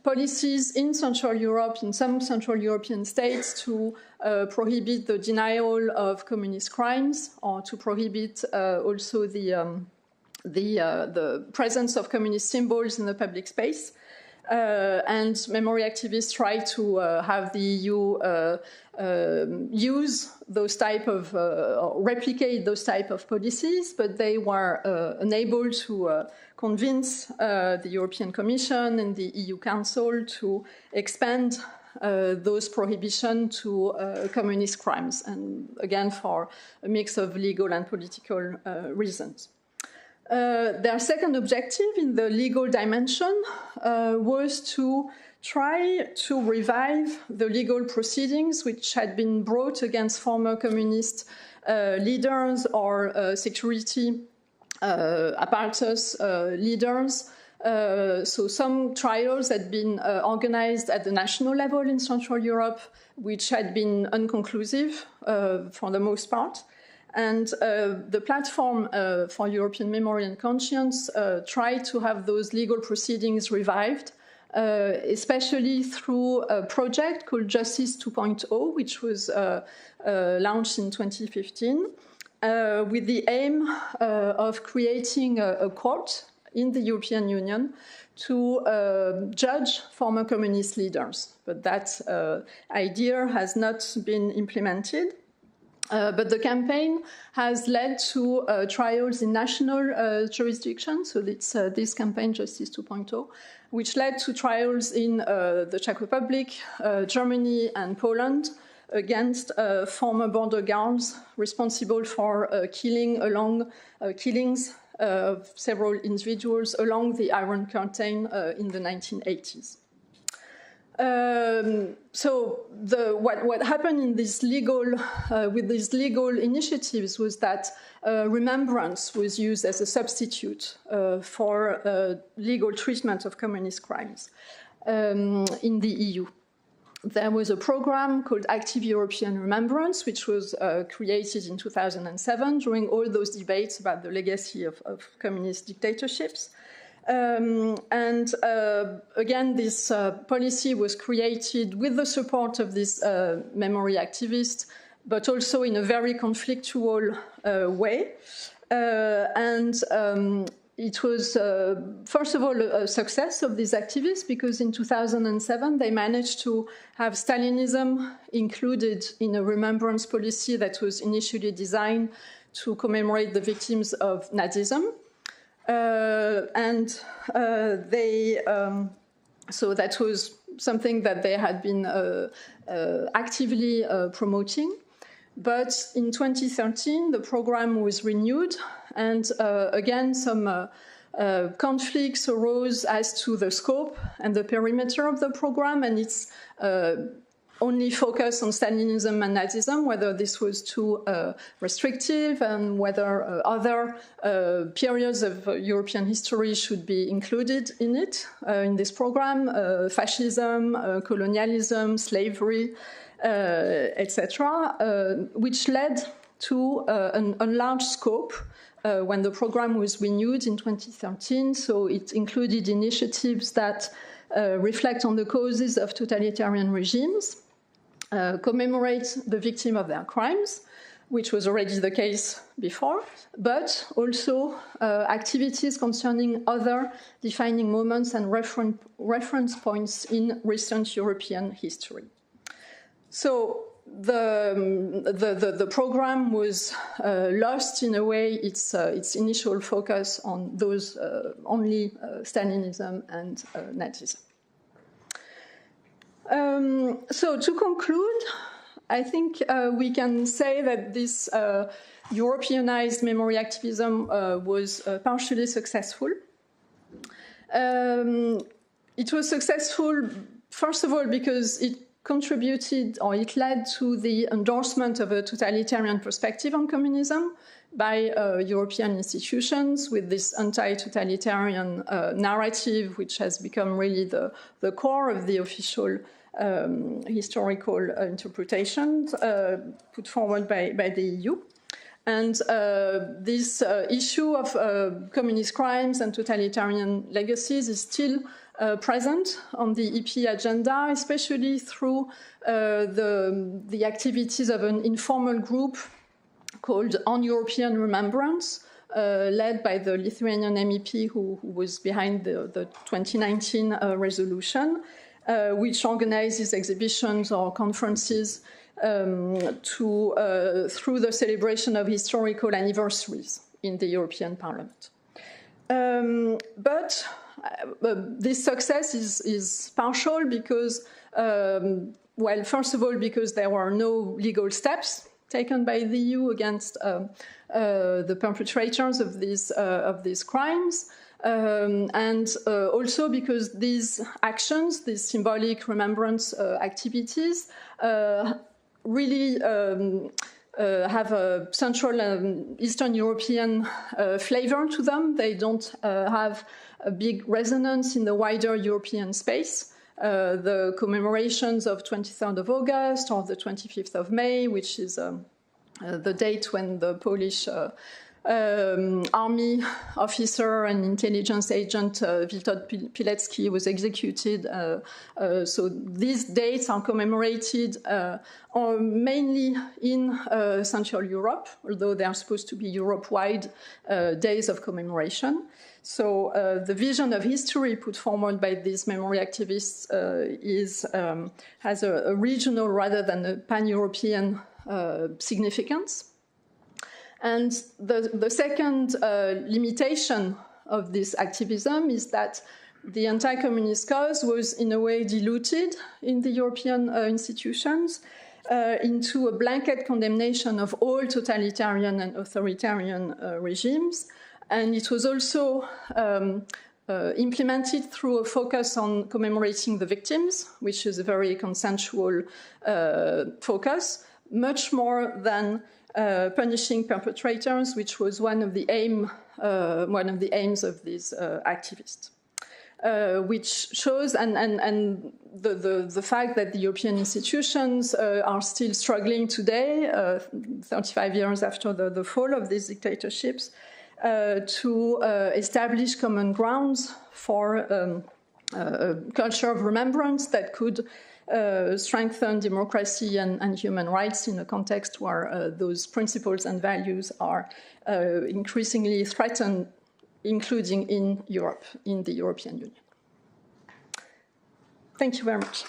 policies in Central Europe, in some Central European states, to prohibit the denial of communist crimes, or to prohibit also the presence of communist symbols in the public space. And memory activists try to have the EU use those type of, or replicate those type of policies, but they were unable to convince the European Commission and the EU Council to expand those prohibitions to communist crimes, and again for a mix of legal and political reasons. Their second objective in the legal dimension was to try to revive the legal proceedings which had been brought against former communist leaders or security apparatus leaders. So some trials had been organized at the national level in Central Europe, which had been inconclusive for the most part. And the Platform for European Memory and Conscience tried to have those legal proceedings revived, especially through a project called Justice 2.0, which was launched in 2015, with the aim of creating a court in the European Union to judge former communist leaders. But that idea has not been implemented. But the campaign has led to trials in national jurisdictions. So it's this campaign, Justice 2.0, which led to trials in the Czech Republic, Germany, and Poland against former border guards responsible for killings of several individuals along the Iron Curtain in the 1980s. So what happened in this with these legal initiatives was that remembrance was used as a substitute for legal treatment of communist crimes in the EU. There was a program called Active European Remembrance, which was created in 2007 during all those debates about the legacy of communist dictatorships. And again, this policy was created with the support of this memory activist, but also in a very conflictual way. It was, first of all, a success of these activists, because in 2007 they managed to have Stalinism included in a remembrance policy that was initially designed to commemorate the victims of Nazism. So that was something that they had been actively promoting. But in 2013, the program was renewed, and again, some conflicts arose as to the scope and the perimeter of the program, and its only focus on Stalinism and Nazism, whether this was too restrictive, and whether other periods of European history should be included in it, in this program, fascism, colonialism, slavery, etc., which led to a large scope when the program was renewed in 2013. So it included initiatives that reflect on the causes of totalitarian regimes, commemorate the victim of their crimes, which was already the case before, but also activities concerning other defining moments and reference points in recent European history. So the program was lost in a way its initial focus on those only Stalinism and Nazism. So to conclude, I think we can say that this Europeanized memory activism was partially successful. It was successful, first of all, because it contributed, or it led to the endorsement of a totalitarian perspective on communism by European institutions with this anti-totalitarian narrative, which has become really the core of the official historical interpretations put forward by the EU. And this issue of communist crimes and totalitarian legacies is still present on the EP agenda, especially through the activities of an informal group called On European Remembrance, led by the Lithuanian MEP who was behind the 2019 resolution, which organizes exhibitions or conferences through the celebration of historical anniversaries in the European Parliament. But this success is partial because, well, first of all, because there were no legal steps taken by the EU against the perpetrators of these crimes, and also because these actions, these symbolic remembrance activities, really have a Central and Eastern European flavor to them. They don't have a big resonance in the wider European space. The commemorations of 23rd of August or the 25th of May, which is the date when the Polish army officer and intelligence agent Witold Pilecki was executed. So these dates are commemorated mainly in Central Europe, although they are supposed to be Europe-wide days of commemoration. So the vision of history put forward by these memory activists has a regional rather than a pan-European significance. And the second limitation of this activism is that the anti-communist cause was in a way diluted in the European institutions into a blanket condemnation of all totalitarian and authoritarian regimes. And it was also implemented through a focus on commemorating the victims, which is a very consensual focus, much more than punishing perpetrators, which was one of the aims of these activists. Which shows, and the fact that the European institutions are still struggling today, 35 years after the fall of these dictatorships, to establish common grounds for a culture of remembrance that could strengthen democracy and human rights in a context where those principles and values are increasingly threatened, including in Europe, in the European Union. Thank you very much.